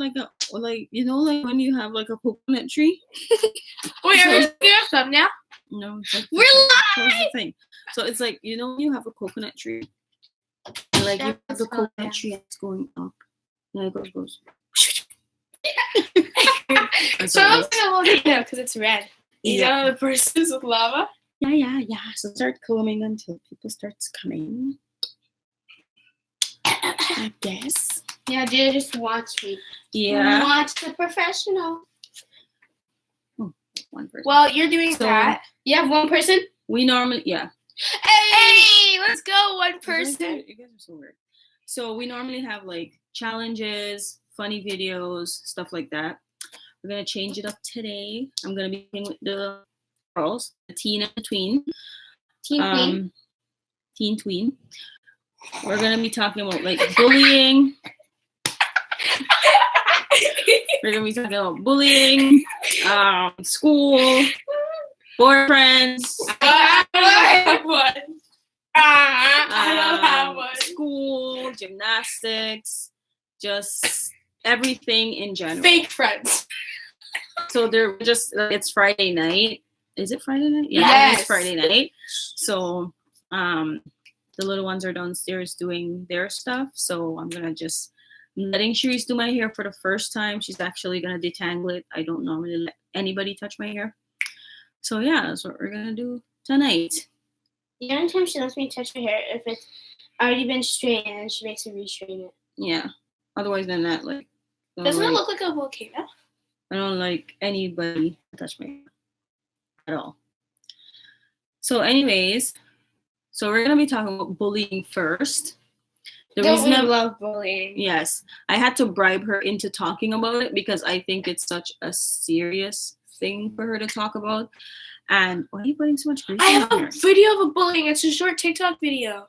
like like when you have like a coconut tree. Wait, are we looking at some now? No, it's like We're so it's live! the thing. So it's like when you have a coconut tree, and like you have the coconut tree and it's going up, and it goes. So it looks like a volcano because it's red. You know the persons with lava? Yeah. So start coming until people starts coming. I guess. Yeah, dude, just watch me. Yeah. Watch the professional. One person. Well, you're doing that. You have one person? We normally, Hey, let's go, one person. You guys are so weird. So we normally have like challenges, funny videos, stuff like that. We're gonna change it up today. I'm gonna be with the girls, the teen and the tween. Teen tween. We're gonna be talking about like bullying. We're gonna be talking about bullying, school, boyfriends. I don't have one. I don't have one. School, gymnastics, just everything in general. Fake friends. So they're just, it's Friday night. Is it Friday night? Yeah, yes. It's Friday night. So the little ones are downstairs doing their stuff. So I'm gonna just letting Cherise do my hair for the first time. She's actually gonna detangle it. I don't normally let anybody touch my hair. So yeah, that's what we're gonna do tonight. The only time she lets me touch her hair if it's already been straightened and she makes me re-straighten it. Yeah. Otherwise than that, like doesn't it look like a volcano? I don't like anybody to touch my hair at all. So anyways, so we're gonna be talking about bullying first. Don't we love bullying? Yes. I had to bribe her into talking about it because I think it's such a serious thing for her to talk about. And why are you putting so much grease in here? I have a video of a bullying. It's a short TikTok video.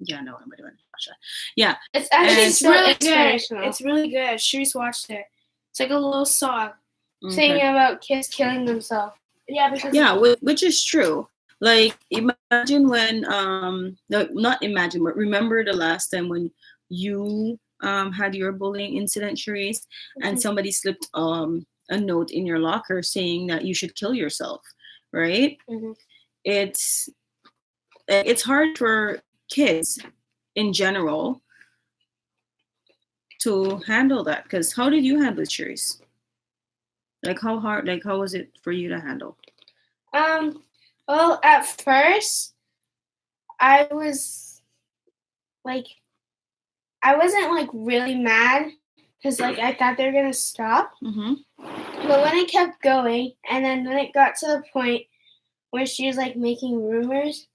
Yeah, no, nobody wants to watch that. Yeah. It's actually really good. It's really good. She's watched it. It's like a little song saying about kids killing themselves. Yeah, because which is true. Like, imagine when, not imagine, but remember the last time when you had your bullying incident, Cherise, and somebody slipped a note in your locker saying that you should kill yourself, right? Mm-hmm. It's hard for kids in general to handle that. Because how did you handle it, Cherise? Like, how was it for you to handle? Well, at first, I was, I wasn't, really mad, because, I thought they were going to stop. Mm-hmm. But when it kept going, and then when it got to the point where she was, making rumors,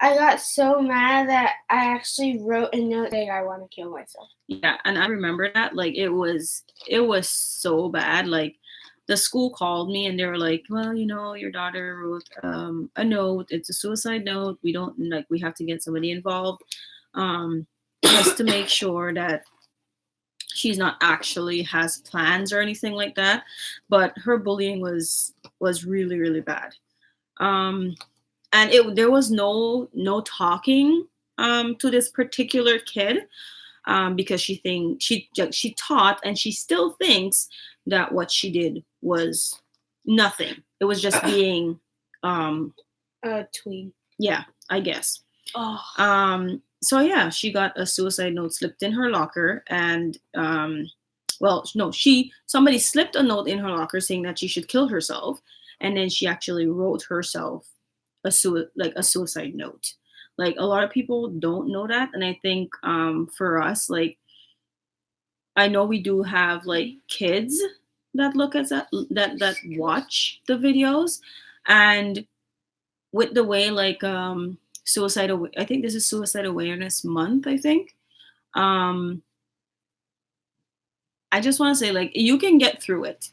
I got so mad that I actually wrote a note saying I want to kill myself. Yeah, and I remember that, it was so bad, the school called me and they were like, well, your daughter wrote a note. It's a suicide note. We don't we have to get somebody involved just to make sure that she's not actually has plans or anything like that. But her bullying was really, really bad. And there was no talking to this particular kid because she taught and she still thinks that what she did was nothing. It was just being a tween. Yeah, I guess. Oh. So yeah, she got a suicide note slipped in her locker, and somebody slipped a note in her locker saying that she should kill herself, and then she actually wrote herself a suicide note. A lot of people don't know that, and I think for us, I know we do have kids that look at that watch the videos, and with the way I think this is Suicide Awareness Month. I think I just want to say you can get through it.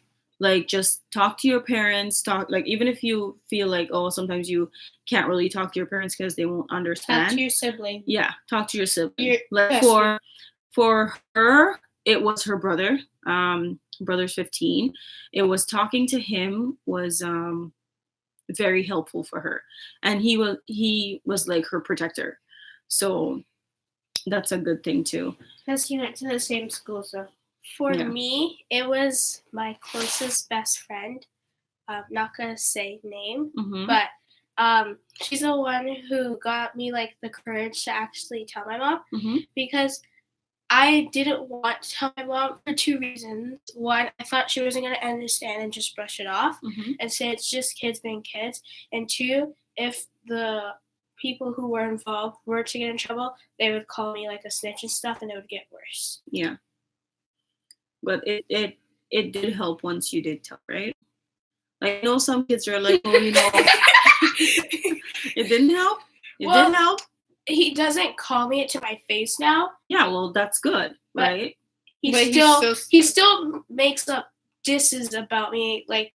Just talk to your parents. Even if you feel sometimes you can't really talk to your parents because they won't understand. Talk to your sibling. Yeah, talk to your sibling. For her, it was her brother. Brother's 15. It was talking to him was very helpful for her, and he was her protector. So that's a good thing too. Because he went to the same school, so. For me, it was my closest best friend. I'm not gonna say name, but she's the one who got me like the courage to actually tell my mom, because I didn't want to tell my mom for 2 reasons. One, I thought she wasn't gonna understand and just brush it off and say it's just kids being kids. And 2, if the people who were involved were to get in trouble, they would call me like a snitch and stuff, and it would get worse. Yeah. But it did help once you did tell, right? Like, I know some kids are like, oh, you know, it didn't help. It did help. He doesn't call me it to my face now. Yeah, well, that's good, right? He still makes up disses about me, like,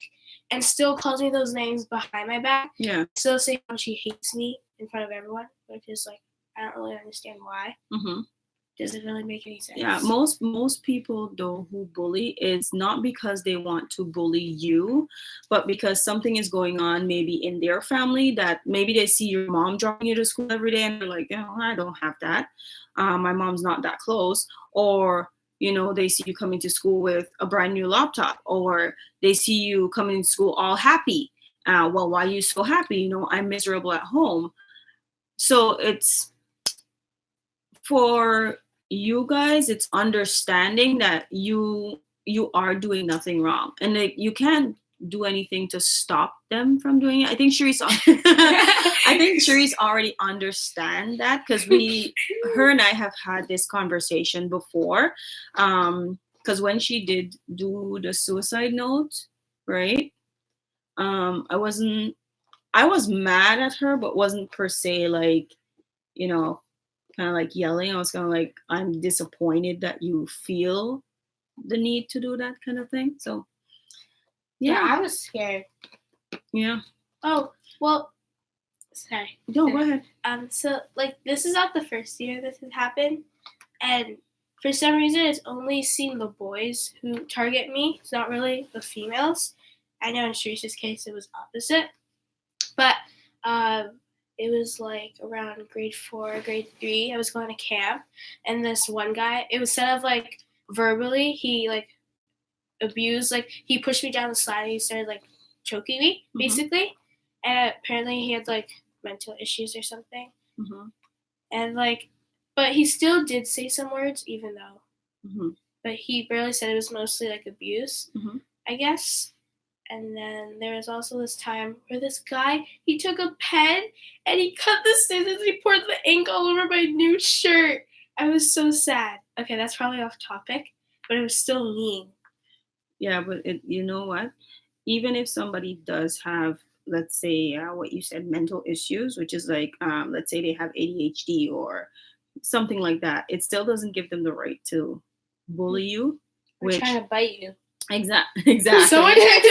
and still calls me those names behind my back. Yeah. Still saying how she hates me in front of everyone, which is like, I don't really understand why. Doesn't really make any sense. Yeah, most people though who bully is not because they want to bully you, but because something is going on maybe in their family, that maybe they see your mom driving you to school every day and they're like, oh, I don't have that. My mom's not that close. Or, you know, they see you coming to school with a brand new laptop, or they see you coming to school all happy. Well, why are you so happy? You know, I'm miserable at home. So it's for you guys, it's understanding that you are doing nothing wrong, and like, you can't do anything to stop them from doing it. I think Sharice already understand that, because her and I have had this conversation before, because when she did do the suicide note, right, I was mad at her, but wasn't per se like, you know, kind of like yelling. I was kind of like, I'm disappointed that you feel the need to do that kind of thing. So yeah, I was scared. Yeah. Oh, well, sorry. No, go ahead. So like, this is not the first year this has happened, and for some reason it's only seen the boys who target me. It's not really the females. I know in Sharice's case it was opposite, but it was like around grade 4, grade 3. I was going to camp, and this one guy, it was instead of like verbally, he like abused, like he pushed me down the slide and he started like choking me, basically. And apparently he had like mental issues or something. And like, but he still did say some words, even though, but he barely said. It was mostly like abuse, I guess. And then there was also this time where this guy, he took a pen and he cut the scissors, he poured the ink all over my new shirt. I was so sad. Okay, that's probably off topic, but it was still mean. Yeah, but you know what? Even if somebody does have, let's say, what you said, mental issues, which is like, let's say they have ADHD or something like that, it still doesn't give them the right to bully you. Or trying to bite you. Exactly. Someone tried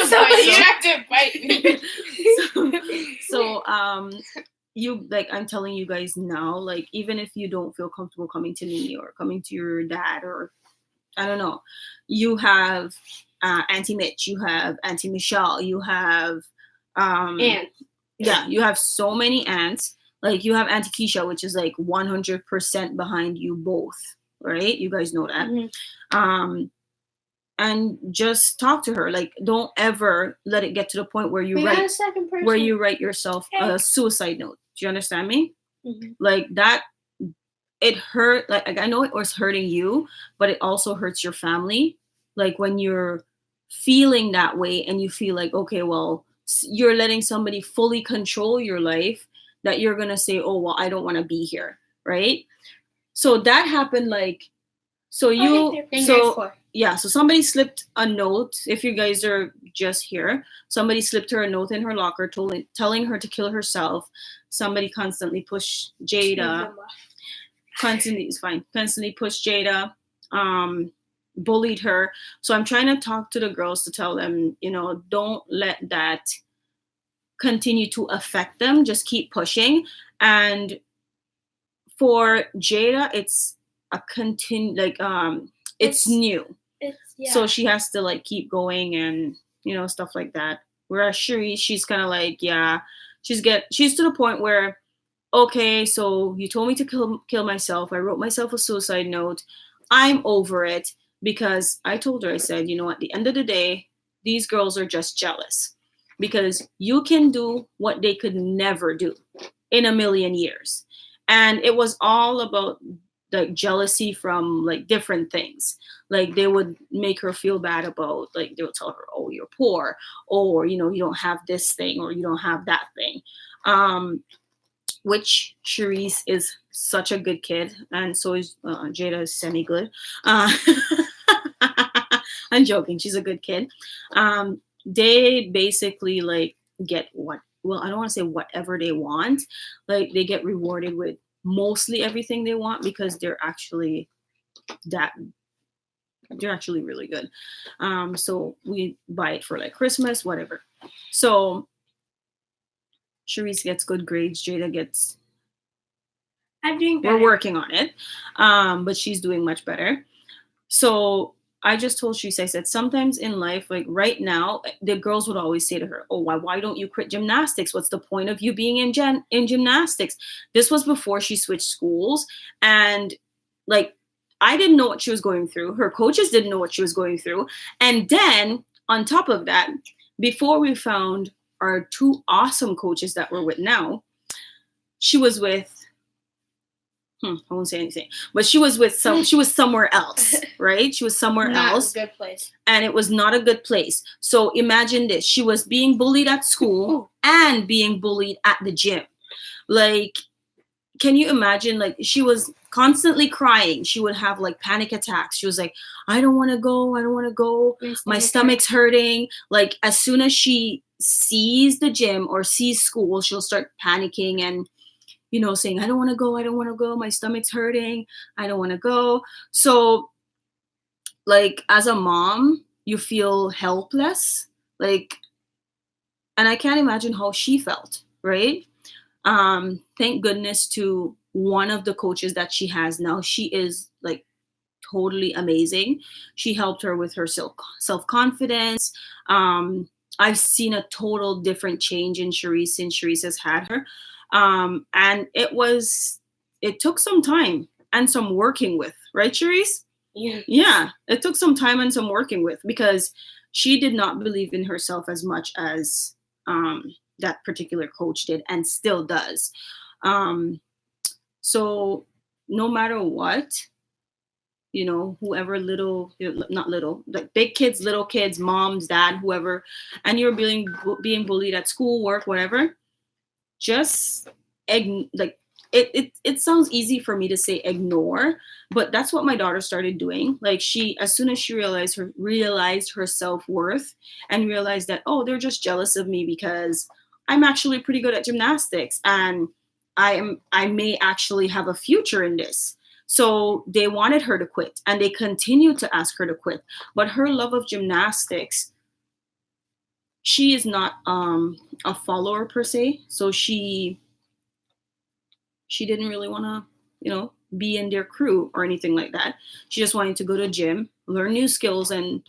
to bite me. So you, like, I'm telling you guys now, like, even if you don't feel comfortable coming to me or coming to your dad, or I don't know, you have Auntie Mitch, you have Auntie Michelle, you have aunts. Yeah, you have so many aunts. Like, you have Auntie Keisha, which is like 100% behind you both, right? You guys know that. And just talk to her. Like, don't ever let it get to the point where you write yourself a suicide note. Do you understand me? Like that, it hurt. Like, I know it was hurting you, but it also hurts your family. Like, when you're feeling that way and you feel like, okay, well, you're letting somebody fully control your life, that you're gonna say, oh, well, I don't want to be here, right? So that happened. Like, so so somebody slipped a note. If you guys are just here, somebody slipped her a note in her locker telling her to kill herself. Somebody constantly pushed Jada. Constantly pushed Jada, bullied her. So I'm trying to talk to the girls to tell them, you know, don't let that continue to affect them. Just keep pushing. And for Jada, it's a it's new. So she has to like keep going and, you know, stuff like that. Whereas Shuri, she's kind of like, yeah, she's to the point where, okay, so you told me to kill myself. I wrote myself a suicide note. I'm over it. because I told her, I said, you know, at the end of the day, these girls are just jealous because you can do what they could never do in a million years. And it was all about like jealousy from like different things. Like they would make her feel bad about, like they would tell her, oh, you're poor, or, you know, you don't have this thing, or you don't have that thing. Which Charisse is such a good kid, and so is Jada is semi good. I'm joking. She's a good kid. They basically like get what? Well, I don't want to say whatever they want. Like they get rewarded with mostly everything they want because they're actually really good. So we buy it for like Christmas, whatever. So Charisse gets good grades. Jada gets. I'm doing better. We're working on it, but she's doing much better. So I just told Charisse, I said, sometimes in life, like right now, the girls would always say to her, oh, why don't you quit gymnastics? What's the point of you being in gymnastics? This was before she switched schools. And like, I didn't know what she was going through. Her coaches didn't know what she was going through. And then on top of that, before we found our two awesome coaches that we're with now, she was with, I won't say anything, but she was somewhere else, right? She was somewhere else. Not a good place. And it was not a good place. So imagine this. She was being bullied at school and being bullied at the gym. Like, can you imagine? Like, she was constantly crying. She would have like panic attacks. She was like, I don't want to go. I don't want to go. My stomach's hurting. Like, as soon as she sees the gym or sees school, she'll start panicking and, you know, saying, I don't want to go. I don't want to go. My stomach's hurting. I don't want to go. So like as a mom, you feel helpless. Like, and I can't imagine how she felt, right? Thank goodness to one of the coaches that she has now. She is like totally amazing. She helped her with her self-confidence. I've seen a total different change in Charisse since Charisse has had her. And it took some time and some working with, right, Charisse? Yeah, it took some time and some working with because she did not believe in herself as much as that particular coach did and still does. So no matter what, you know, whoever not little, like big kids, little kids, moms, dad, whoever, and you're being bullied at school, work, whatever, just like it sounds easy for me to say ignore, but that's what my daughter started doing. Like as soon as she realized her self-worth and realized that, oh, they're just jealous of me because I'm actually pretty good at gymnastics and I may actually have a future in this. So they wanted her to quit and they continued to ask her to quit. But her love of gymnastics, she is not a follower per se. So she didn't really want to, you know, be in their crew or anything like that. She just wanted to go to gym, learn new skills, and,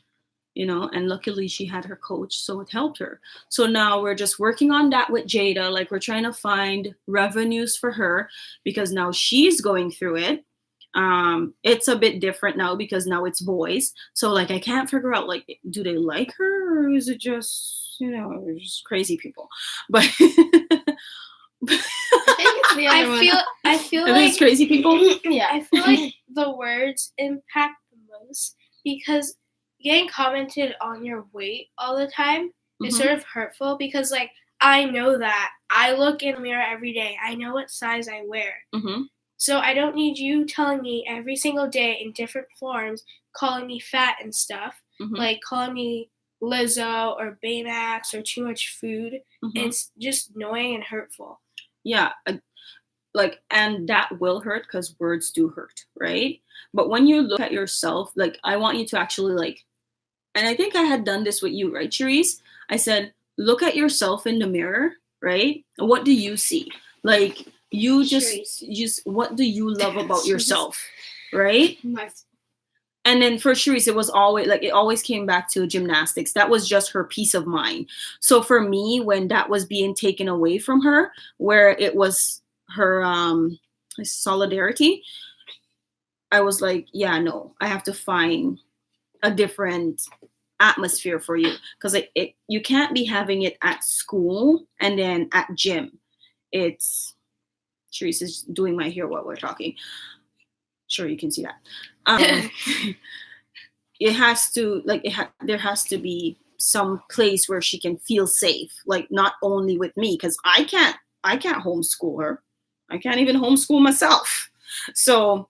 you know, and luckily she had her coach, so it helped her. So now we're just working on that with Jada. Like we're trying to find revenues for her because now she's going through it. It's a bit different now because now it's boys. So like I can't figure out, like, do they like her or is it just, you know, just crazy people? But I feel like it's crazy people. Yeah, I feel like the words impact the most because getting commented on your weight all the time is sort of hurtful because, like, I know that I look in the mirror every day. I know what size I wear. So I don't need you telling me every single day in different forms, calling me fat and stuff, like calling me Lizzo or Baymax or too much food. It's just annoying and hurtful. Yeah, like, and that will hurt because words do hurt, right? But when you look at yourself, like, I want you to actually, like, and I think I had done this with you, right, Charisse? I said, look at yourself in the mirror, right? What do you see? Like, you just what do you love about yourself, right? And then for Charisse, it was always like, it always came back to gymnastics. That was just her peace of mind. So for me, when that was being taken away from her, where it was her solidarity, I was like, yeah, no, I have to find a different atmosphere for you, because you can't be having it at school and then at gym. It's Teresa's doing my hair while we're talking. Sure, you can see that. It has to there has to be some place where she can feel safe, like not only with me, because I can't homeschool her. I can't even homeschool myself. So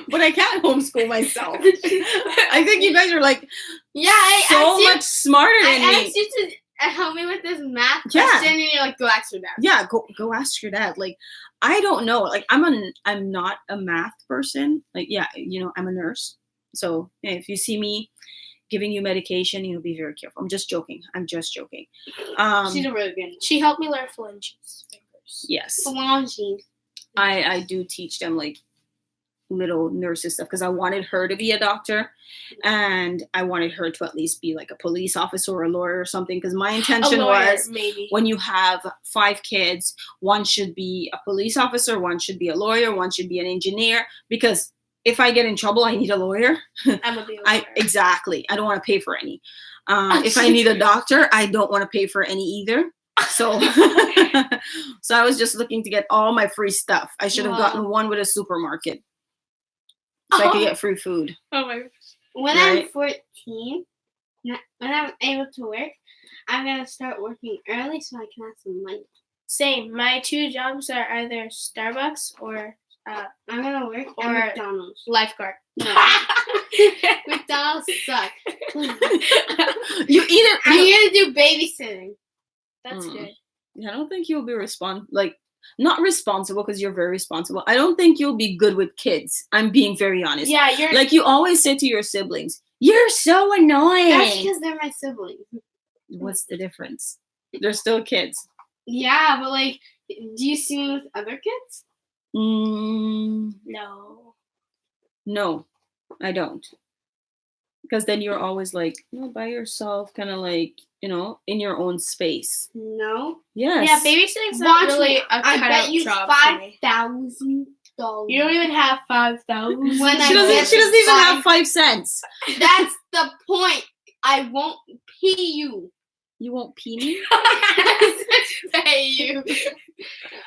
but I can't homeschool myself. I think you guys are like so much smarter than me. I asked you to help me with this math question, and you're like, go ask your dad. Yeah, go ask your dad. Like, I don't know. Like, I'm not a math person. Like, yeah, I'm a nurse. So if you see me giving you medication, be very careful. I'm just joking. She's a really good nurse. She helped me learn phalanges fingers. Yes. Phalanges. I do teach them like little nurses stuff, because I wanted her to be a doctor, and I wanted her to at least be like a police officer or a lawyer or something, because my intention was maybe. When you have 5 kids, one should be a police officer, one should be a lawyer, one should be an engineer, because if I get in trouble, I need a lawyer. I'm gonna be a lawyer. Exactly. I don't want to pay for any. If I need a doctor, I don't want to pay for any either. So so I was just looking to get all my free stuff. I should have gotten one with a supermarket, so I could get free food. Oh my gosh. When I'm 14, when I'm able to work, I'm going to start working early so I can have some money. Same. My 2 jobs are either Starbucks or I'm going to work at McDonald's. Lifeguard. No. McDonald's suck. I'm going to do babysitting. That's good. I don't think you'll be not responsible, because you're very responsible. I don't think you'll be good with kids. I'm being very honest. Yeah, you're like you always say to your siblings, "You're so annoying." That's because they're my siblings. What's the difference? They're still kids. Yeah, but do you see me with other kids? No, I don't. Because then you're always by yourself, kind of in your own space. No. Yes. Yeah, babysitting's not really a I bet you job $5,000. You don't even have 5,000. She doesn't even have 5 cents. That's the point. I won't pay you. You won't pee me? I said pay you.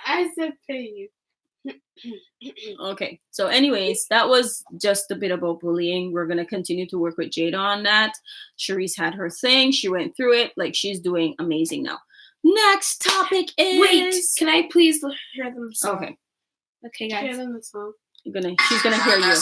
I said pay you. Okay, so anyways, that was just a bit about bullying. We're going to continue to work with Jada on that. Cherise had her thing. She went through it. She's doing amazing now. Next topic is... Wait, can I please hear them song? Okay, guys. Hear them the song. She's gonna hear you.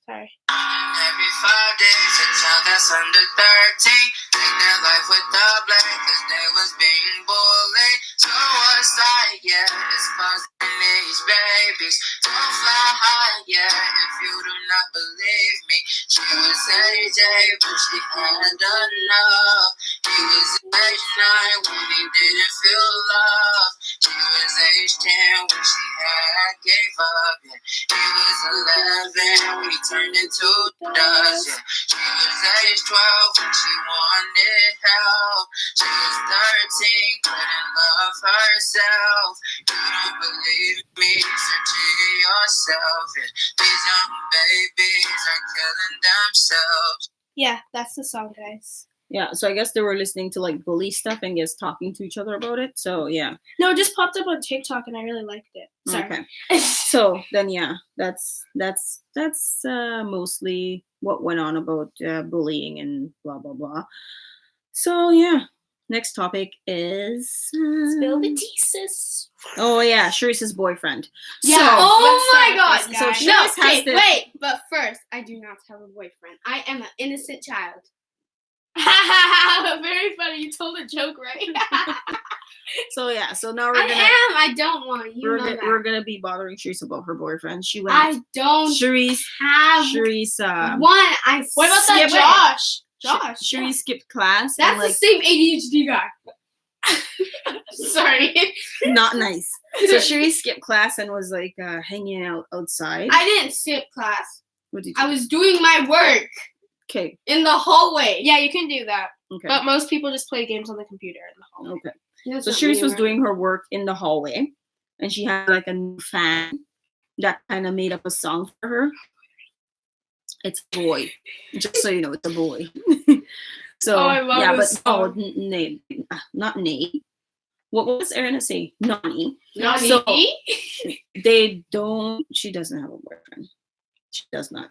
Sorry. Every 5 days, a child that's under 13. Take their life with the blame, cause they was being bullied. So what's that, yeah, it's causing these babies don't fly high, yeah, if you do not believe me. She was AJ, but she had enough. He was age 9 when he didn't feel love. She was age 10 when she had gave up, yeah. He was 11 when he turned into dust, yeah. She was age 12 when she wanted help. She was 13, couldn't love herself. You don't believe me, search it yourself, yeah. These young babies are killing themselves. Yeah, that's the song, guys. Yeah, so I guess they were listening to bully stuff and talking to each other about it. So yeah. No, it just popped up on TikTok and I really liked it. Sorry. Okay. So then yeah, that's mostly what went on about bullying and blah blah blah. So yeah, next topic is Spill the tea, sis. Oh yeah, Sharice's boyfriend. Yeah. So, oh my God. So Sharice has this. Wait, but first, I do not have a boyfriend. I am an innocent child. Very funny. You told a joke, right? So yeah, so now I don't want you. We're gonna be bothering Sharice about her boyfriend. She went. I don't have one. What about that Josh? Sharice skipped class. That's the same ADHD guy. Sorry. Not nice. So Sharice skipped class and was hanging out outside. I didn't skip class. What did you do? I was doing my work. Okay. In the hallway. Yeah, you can do that. Okay. But most people just play games on the computer in the hallway. Okay. So Sharice was doing her work in the hallway, and she had a new fan that kind of made up a song for her. It's a boy. Just so you know, it's a boy. So I love yeah, this but song. Nate, not Nate. What was Erin to say? Nani. Nani? So they don't. She doesn't have a boyfriend. She does not.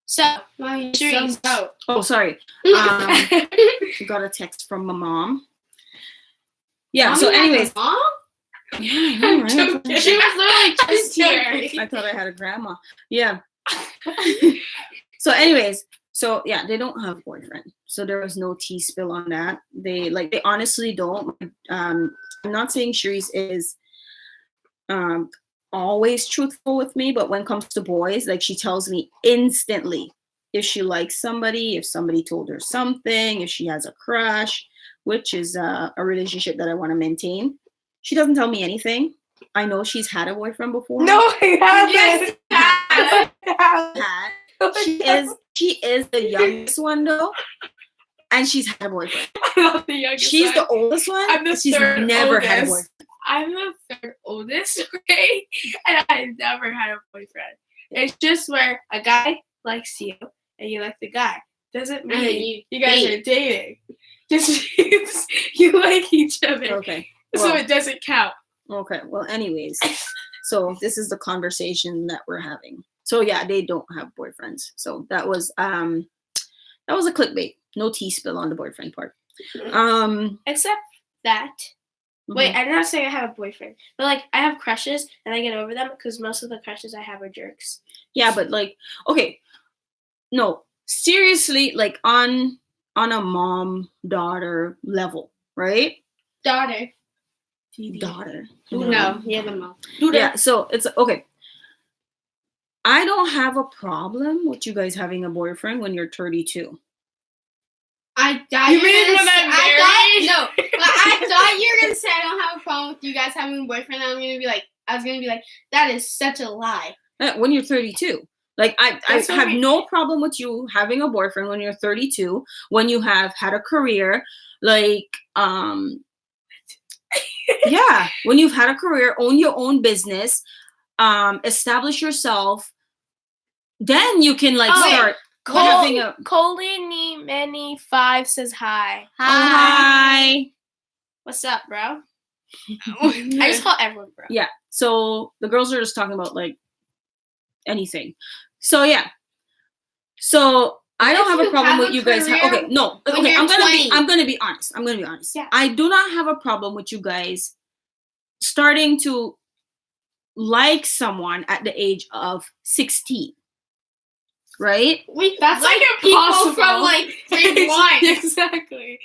So, Cherise. Oh, sorry. I got a text from my mom. Yeah. Mommy so, has a anyways. mom? Yeah, I know, right? She was literally just here. I thought I had a grandma. Yeah. So, anyways, so yeah, they don't have a boyfriend. So there was no tea spill on that. They honestly don't. I'm not saying Cherise is always truthful with me, but when it comes to boys, like she tells me instantly if she likes somebody, if somebody told her something, if she has a crush, which is a relationship that I want to maintain. She doesn't tell me anything. I know she's had a boyfriend before. No, I haven't. Yes, she is the youngest one though, and she's had a boyfriend. I'm not the youngest. She's the oldest one. I'm the she's third never oldest. had a boyfriend. I'm the third oldest, okay? And I never had a boyfriend. It's just where a guy likes you and you like the guy. Doesn't mean you guys are dating. Just means you like each other. Okay. So Well, it doesn't count. okay. Well, anyways, so this is the conversation that we're having. So yeah, they don't have boyfriends. So that was a clickbait. No tea spill on the boyfriend part. Except that. Wait, I'm not saying I have a boyfriend, but like I have crushes and I get over them because most of the crushes I have are jerks. Yeah, but like, okay, no, seriously, like on a mom-daughter level, right? Daughter. Daughter. No, yeah, the mom. Yeah, so it's okay. I don't have a problem with you guys having a boyfriend when you're 32. I thought You you were mean gonna when say, I'm I married? thought you were gonna say I don't have a problem with you guys having a boyfriend. I was gonna be like, that is such a lie. When you're 32. Like I That's what have I mean. no problem with you having a boyfriend when you're 32, when you have had a career, like yeah, when you've had a career, own your own business, establish yourself, then you can like start having a Colini Many 5 says hi. hi. What's up, bro? I just call everyone bro. Yeah. So the girls are just talking about like anything. So yeah. So I don't have a problem with you guys. Okay, no. Okay, I'm gonna be honest. Yeah. I do not have a problem with you guys starting to like someone at the age of 16. Right? That's like people impossible. from like grade 1. Exactly.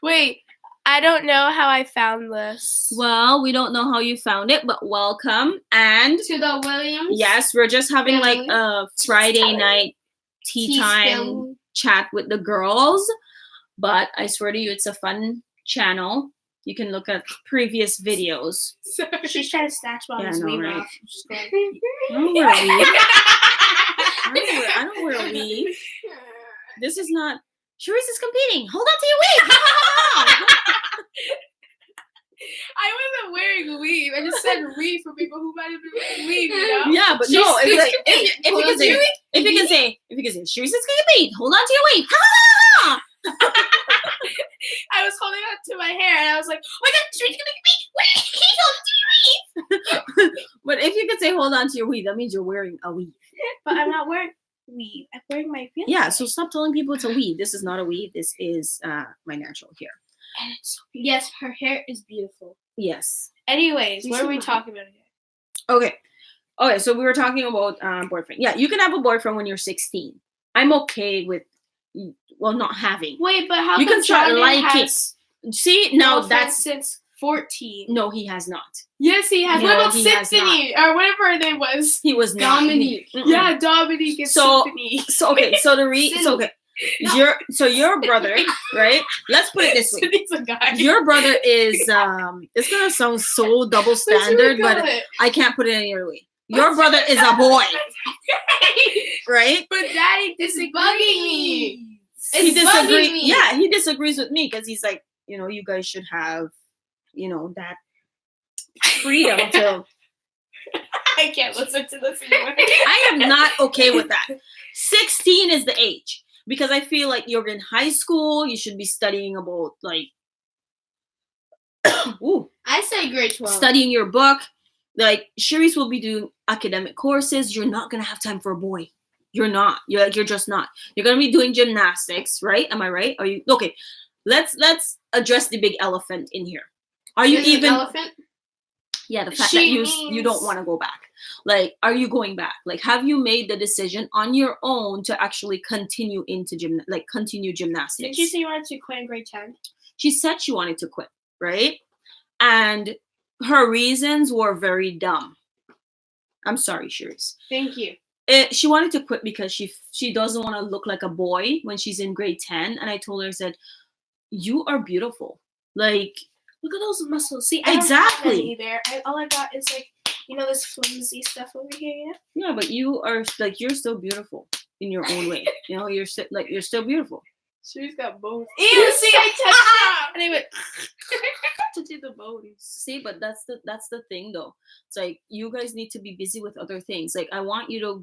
Wait, I don't know how I found this. Well, we don't know how you found it, but welcome. And To the Williams. yes, we're just having like family. a Friday night tea time spill. chat with the girls. But I swear to you, it's a fun channel. You can look at previous videos. She's trying to snatch Mom's Yeah, I know, weave right? off. Just going, I don't wear a weave. I don't wear a weave. This is not. Cherise is competing. Hold on to your weave. I wasn't wearing a weave. I just said weave for people who might have been wearing weave, you know? Yeah, but no, it's like if you can say Cherise is competing. Hold on to your weave. I was holding on to my hair and I was like, oh my god, Sharice's gonna be wait, But if you could say hold on to your weave, that means you're wearing a weave. but I'm not wearing weave. I'm wearing my real Yeah, so stop telling people it's a weave. This is not a weave. This is my natural hair. and it's so Yes, her hair is beautiful. Yes. anyways, You what are should we not. talking about again? Okay, so we were talking about boyfriend. Yeah, you can have a boyfriend when you're 16. I'm okay with, well, not having. Wait, but how You can come start Jordan liking. has See, now girlfriends that's since 14. no, he has not. Yes, he has. No, What about he has Symphony or whatever her name was? He was not. Dominique. Mm-mm. Yeah, Dominique and So- Symphony. So okay, so your brother, right? Let's put it this way. Symphony's a guy. Your brother is it's gonna sound so double standard, but I can't put it any other way. Your brother is a boy, right? But Daddy disagrees. bugging me. He It's bugging disagrees. me. Yeah, he disagrees with me because he's like, you guys should have, that freedom to. I can't listen to this anymore. I am not okay with that. 16 is the age, because I feel like you're in high school. You should be studying about like, I say grade 12. studying your book. Like Sharice will be doing academic courses. You're not gonna have time for a boy. You're not. You're just not. You're gonna be doing gymnastics, right? Am I right? Are you okay? Let's address the big elephant in here. Are you even elephant? Yeah, the fact that you don't want to go back. Like, are you going back? Like, have you made the decision on your own to actually continue into continue gymnastics? Did you say you wanted to quit in grade 10? She said she wanted to quit, right? And her reasons were very dumb. I'm sorry, Sharice. Thank you. She wanted to quit because she doesn't want to look like a boy when she's in grade 10. And I told her, I said, you are beautiful. Like, look at those muscles. See, exactly. I don't have any there. All I got is like, this flimsy stuff over here. Yeah, but you are like, you're still beautiful in your own way. You're still beautiful. She's got bones. Ew, see, I touched it. And I went touching the bones. See, but that's the thing though. It's like, you guys need to be busy with other things. Like, I want you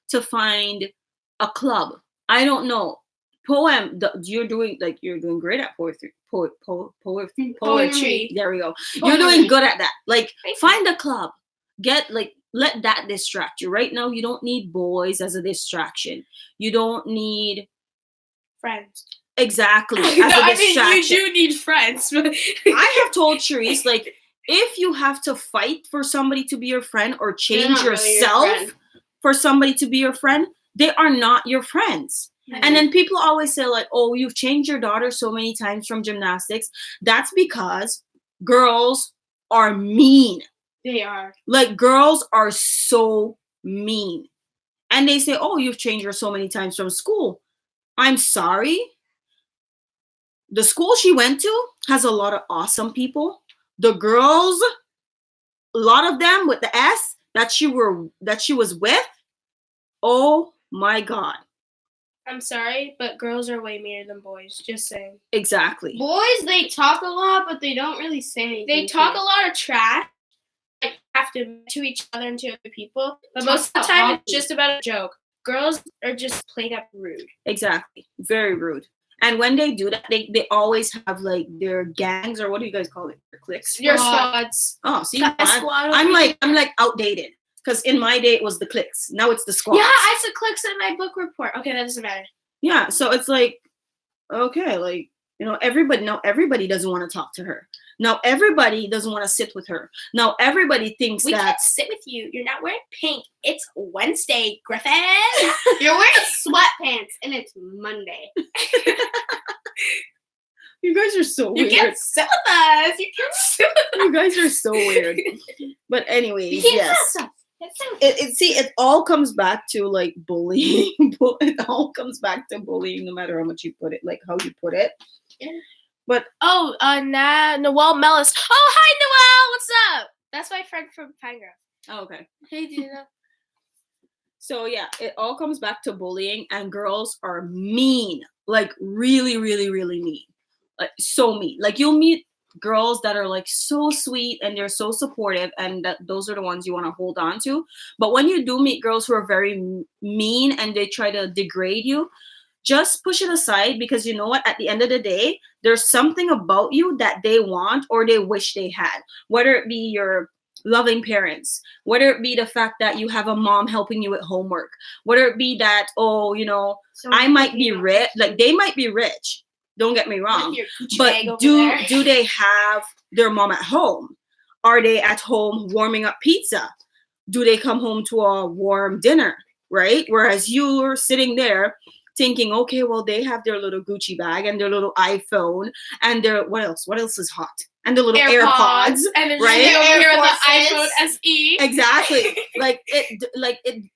to find a club. I don't know. You're doing great at poetry. Poetry. There we go. You're doing good at that. Like, find a club. Let that distract you. Right now, you don't need boys as a distraction. You don't need friends. Exactly. As a distraction. You do need friends. I have told Sharice, like, if you have to fight for somebody to be your friend or change yourself for somebody to be your friend, they are not your friends. Mm-hmm. And then people always say, like, oh, you've changed your daughter so many times from gymnastics. That's because girls are mean. They are. Like, girls are so mean. And they say, oh, you've changed her so many times from school. I'm sorry. The school she went to has a lot of awesome people. The girls, a lot of them with the S that she was with, oh my God. I'm sorry, but girls are way meaner than boys. Just saying. Exactly. Boys, they talk a lot, but they don't really say anything. They talk a lot of trash, like, have to each other and to other people. But most of the time, it's just about a joke. Girls are just plain up rude. Exactly. Very rude. And when they do that, they always have like their gangs, or what do you guys call it? Their cliques. Your squads. Oh, see, I'm like outdated. Because in my day, it was the cliques. Now it's the squads. Yeah, I said cliques in my book report. Okay, that doesn't matter. Yeah, so it's like, okay, like, everybody doesn't want to talk to her. Now everybody doesn't want to sit with her. Now everybody thinks we can't sit with you. You're not wearing pink. It's Wednesday, Griffin. You're wearing sweatpants, and it's Monday. You guys are so weird. You can't sit with us. You can't sit with us. You guys are so weird. But anyways, yes. It all comes back to like bullying. It all comes back to bullying, no matter how much you put it, like how you put it. But Noel Mellis. Oh, hi, Noel. What's up? That's my friend from Pinegrove. Oh, okay. Hey, Gina. So yeah, it all comes back to bullying, and girls are mean, like really, really, really mean, like so mean. Like, you'll meet girls that are like so sweet and they're so supportive, and those are the ones you want to hold on to. But when you do meet girls who are very mean and they try to degrade you, just push it aside, because you know what? At the end of the day, there's something about you that they want or they wish they had, whether it be your loving parents, whether it be the fact that you have a mom helping you with homework, whether it be that, I might be rich, like they might be rich. Don't get me wrong, but do they have their mom at home? Are they at home warming up pizza? Do they come home to a warm dinner, right? Whereas you're sitting there thinking, okay, well, they have their little Gucci bag and their little iPhone and their, what else is hot? And the little AirPods, and then right? Over here with the iPhone SE. Exactly.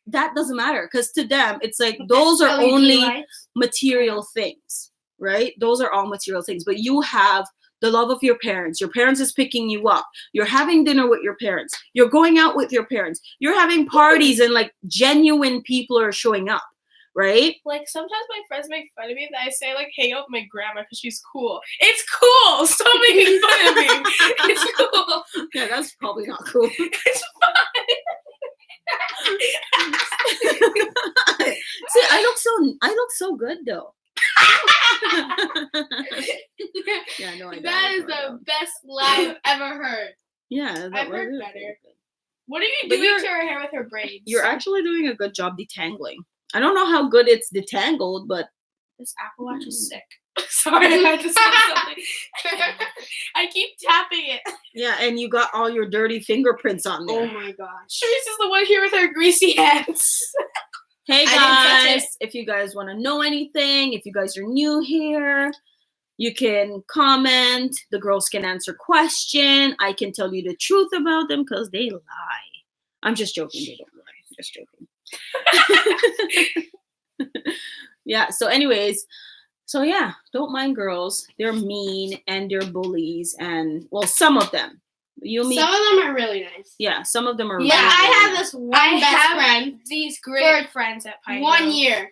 That doesn't matter, because to them, it's like those are only material things, right? Those are all material things. But you have the love of your parents. Your parents is picking you up. You're having dinner with your parents. You're going out with your parents. You're having parties, and like genuine people are showing up, right? Like, sometimes my friends make fun of me that I say, like, hang out with my grandma because she's cool. It's cool! Stop making fun of me! It's cool! Yeah, that's probably not cool. It's fine! See, I look so good though. Yeah, no, I That is the best lie I've ever heard. Yeah, I've heard really better. good. What are you But doing to her hair with her braids? You're actually doing a good job detangling. I don't know how good it's detangled, but This Apple Watch is sick. Sorry, I had to say something. I keep tapping it. yeah, and you got all your dirty fingerprints on there. Oh my gosh. Sharice is the one here with her greasy hands. Hey I didn't touch guys, if you guys want to know anything, if you guys are new here, you can comment. The girls can answer question. I can tell you the truth about them because they lie. I'm just joking. They don't lie. I'm just joking. Yeah. So anyways, yeah, don't mind girls. They're mean and they're bullies. And well, some of them. You'll meet. Some of them are really nice. Yeah, some of them are. Yeah, really, I really have nice. this one best friend. These great For friends at Pine 1 Grove. year.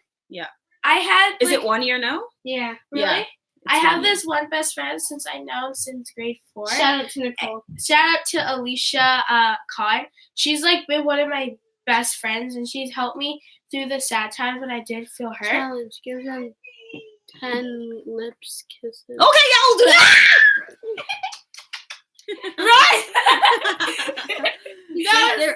I had. Is like, it 1 year now? Yeah. Really? Yeah. I It's have 1 year. this one best friend since I know him since grade 4. Shout out to Nicole. Shout out to Alicia Kahn. She's like been one of my best friends, and she's helped me through the sad times when I did feel hurt. Challenge. Give them 10 lips kisses. Okay, yeah, I'll do that. Right?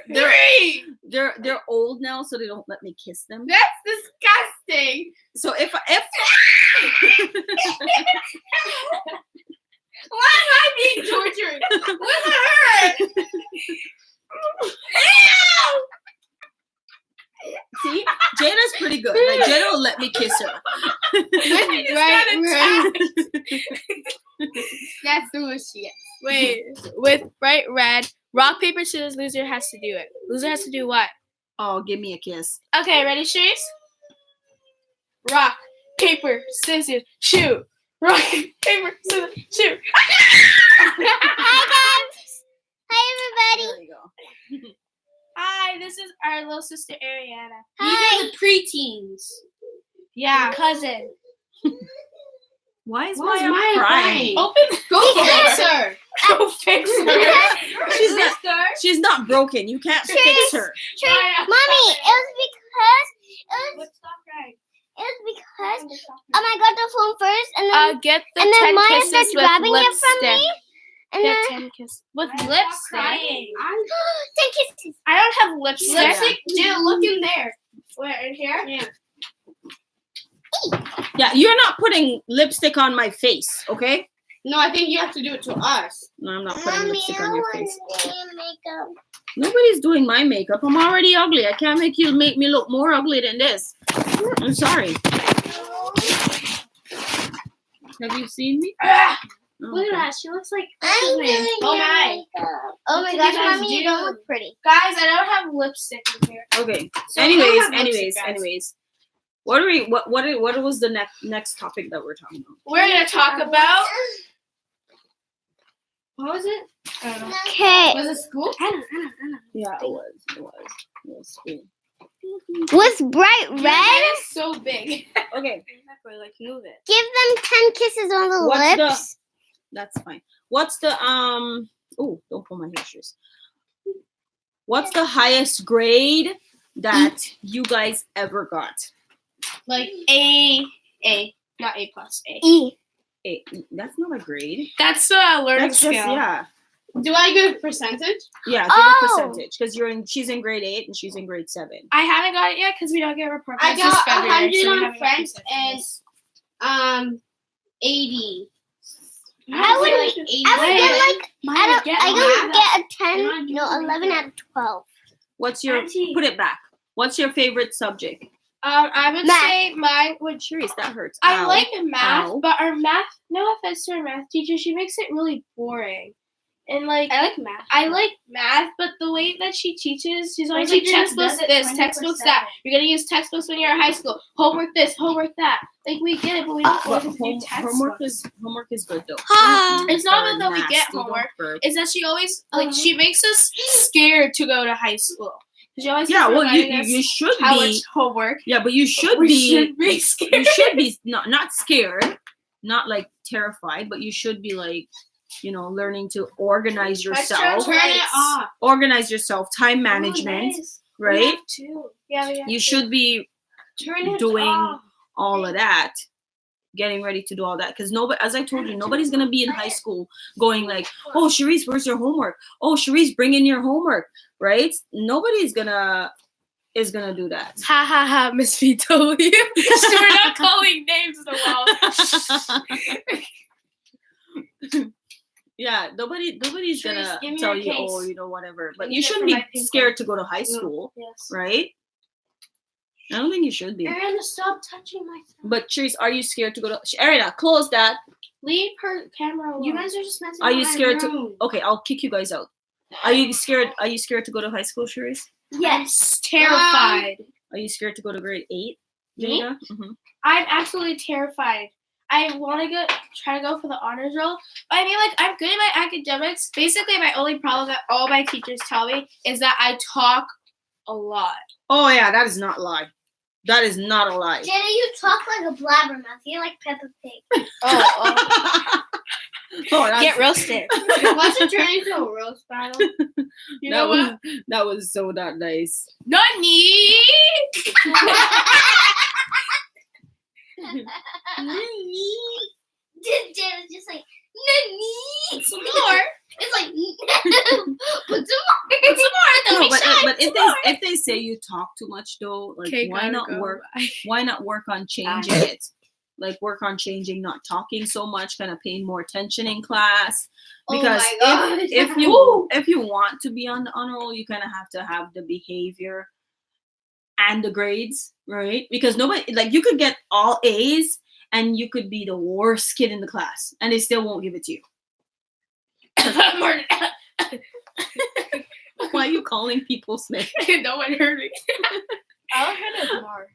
See, they're old now, so they don't let me kiss them. That's disgusting. So if Why am I being tortured? What hurt? see, Jada's pretty good. Like Jada will let me kiss her. That's the most shit. Wait, with bright red, rock, paper, scissors, loser has to do it. Loser has to do what? Oh, give me a kiss. Okay, ready, Sharice? Rock, paper, scissors, shoot. Rock, paper, scissors, shoot. Hi guys. Hi There everybody. you go. Hi, this is our little sister Ariana. These are the preteens. Yeah. Cousin. Why is Why is Maya Maya crying? crying? Open. Go fix her. Go fix her. She's not broken. You can't fix her. Maya. Mommy, Stop crying. it was because I got the phone first and then Get the and then 10 Maya kisses started with grabbing it from lipstick. me and Get then 10 kisses with Stop lipstick. crying. 10 kisses. I don't have lipstick. Lipstick? Dude, look in there. Where, in here? Yeah. Yeah, you're not putting lipstick on my face, okay? No, I think you have to do it to us. No, I'm not putting Mommy, lipstick I on your want face. to do makeup. Nobody's doing my makeup. I'm already ugly. I can't make you make me look more ugly than this. I'm sorry. Have you seen me? Ah, Oh, look at okay. that. She looks like. I'm doing Oh your my. makeup. Oh my What gosh, do you guys Mommy, you do? don't look pretty. Guys, I don't have lipstick in here. Okay. So we don't have anyways. lipstick, guys. What was the next topic that we're talking about? We're going to talk about. What was it? I don't know. Okay. Was it school? Yeah, it was. It was school. With bright Your red, head is so big. Okay, Exactly, like move it. give them 10 kisses on the What's the- lips. that's fine. What's the Oh, don't pull my hair shoes. What's the highest grade that you guys ever got? Like A, not A plus, A. E. That's not a grade. That's a learning That's just scale. yeah. Do I get a percentage? Yeah, give Oh. a percentage because she's in grade 8 and she's in grade 7. I haven't got it yet because we don't get report I cards this got February, 100 so we on haven't got French percentages. and 80. I would like get I don't get a 10, no, 11 out of 12. What's your Auntie. put it back? What's your favorite subject? I would Math. say mine would. Sharice, that hurts. I Ow. like math, Ow. but our math. No offense to our math teacher, she makes it really boring. And like I like math. I like math, but the way that she teaches, she's always My like teacher just textbooks does it this, textbooks that. 24/7. You're gonna use textbooks when you're in high school. Homework this, homework that. Like we get it, but we don't But always have to do homework textbooks. is good though. Ah. It's not Burp, that we get nasty, don't homework. burp. Is that she always like she makes us scared to go to high school. She always Yeah, keeps well, reminding us you should how be. much homework. Yeah, but you should We be. should be scared. You should be not scared, not like terrified, but you should be like, you know, learning to organize yourself. Turn it off. Organize yourself, time management, right? Yeah. You should be Turn it doing off. all of that, getting ready to do all that, because nobody, as I told you, nobody's gonna be in high school going like, oh, Charisse, where's your homework? Oh, Charisse, bring in your homework, right? Nobody's gonna do that. Ha ha ha, Miss Vito. We're not calling names in a while. Yeah, nobody's gonna give me tell your you, case. oh, you know, whatever. But Give you me that shouldn't for be my pink scared to go to high school, Yes. right? I don't think you should be. Ariana, stop touching my phone. But Charisse, are you scared to go to? Ariana, close that. Leave her camera alone. You guys are just messing Are with you my scared room. to? Okay, I'll kick you guys out. Are you scared? Are you scared to go to high school, Charisse? Yes, terrified. Are you scared to go to grade 8? Me? Jada? Mhm. I'm absolutely terrified. I want to try to go for the honors roll. But I mean, like, I'm good at my academics. Basically, my only problem that all my teachers tell me is that I talk a lot. Oh yeah, that is not a lie. That is not a lie. Jenna, you talk like a blabbermouth. You're like Peppa Pig. Oh, that's, Get roasted. Watch it turn into a roast battle. You know what? That was so not nice. Nani? Jenna's just like, Nani. Some more. It's like, put some more. No, but if they say you talk too much though, like why not work on changing it? Like work on changing not talking so much, kind of paying more attention in class. Because if you want to be on the honor roll, you kind of have to have the behavior and the grades, right? Because nobody, like, you could get all A's and you could be the worst kid in the class and they still won't give it to you. Why are you calling people Smith? No one heard me. I'll hear it more.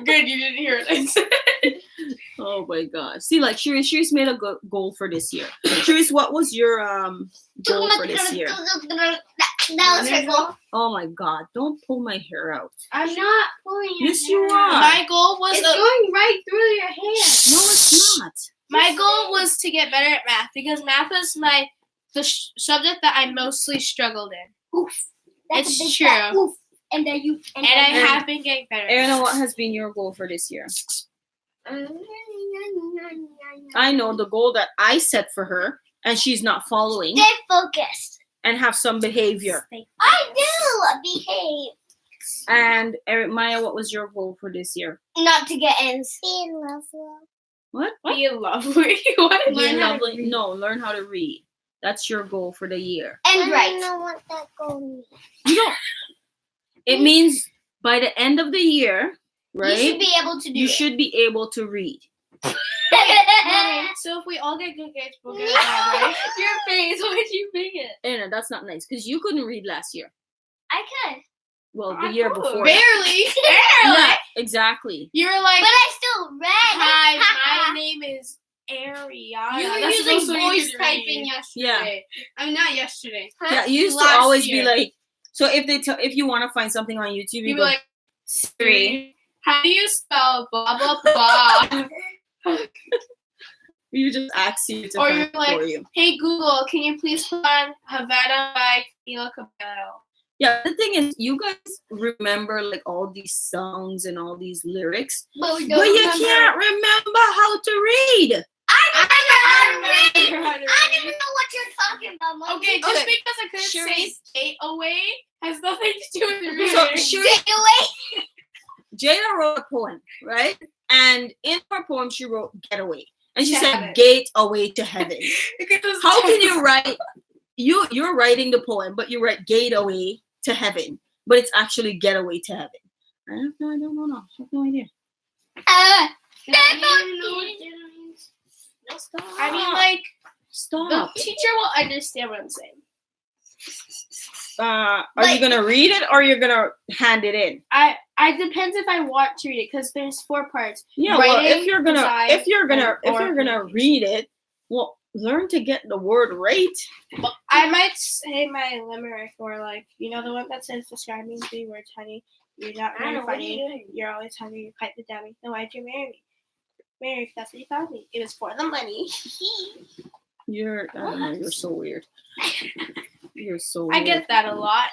Good, you didn't hear it. Oh my god. See, like Charisse made a goal for this year. Charisse, what was your goal for this year? That was her goal. Oh my god, don't pull my hair out. I'm not pulling your Yes, you hair. are. My goal was It's going right through your hair. No, it's not. my goal was to get better at math because math was the subject that I mostly struggled in. Oof. It's a big true. fat oof. And then you. And I have been getting better. Anna, what has been your goal for this year? I know the goal that I set for her, and she's not following, Stay focused. and have some behavior. I do behave. And Maya, what was your goal for this year? Not to get ends. Be in love. What? Be lovely. What? Learn lovely. No, learn how to read. That's your goal for the year. And right. I don't know what that goal means. You don't. It means by the end of the year, right? You should be able to do You it. should be able to read. So if we all get good grades, we'll get it, right? Your face, why'd you make it? Anna, that's not nice because you couldn't read last year. I could. Well, the year before. Barely. Yeah, exactly. You were like, But I still read. hi, my name is Ariana. You were That's using also you voice could typing read. yesterday. I mean, not yesterday. Yeah, you used to Last always year. be like, so if you want to find something on YouTube, you You'd be go, like, Siri, how do you spell blah, blah, blah? you just ask you to Or find you're it like, for you. hey, Google, can you please put on Havana by Camila Cabello? Yeah, the thing is, you guys remember like all these songs and all these lyrics, But we but you can't remember how to read. I don't know how to read. How to I don't read. even know what you're talking about, Mom. Okay, just Okay. because I couldn't say Charisse. stay away has nothing to do with reading. So Charisse, Stay away. Jada wrote a poem, right? And in her poem, she wrote "Get Away," and she To said heaven. "Gate away to heaven." How can you write? You're writing the poem, but you write "Gate away to heaven," but it's actually "Get away to heaven." I don't know. I have no idea. I don't know what it means. I mean, like, the Stop. teacher will understand what I'm saying. Are you gonna read it or you're gonna hand it in? I depends if I want to read it because there's 4 parts. Yeah. Well, Writing, if you're gonna design, if you're gonna or read it, well, learn to get the word right. I might say my limerick, or like, you know, the one that says describe me in 3 words, honey. You're not very funny. You're always hungry. You pipe the dummy. Then why'd you marry me? Marry, if that's what you found me. It was for the money. I don't know, you're so weird. You're so I weird. get that a lot.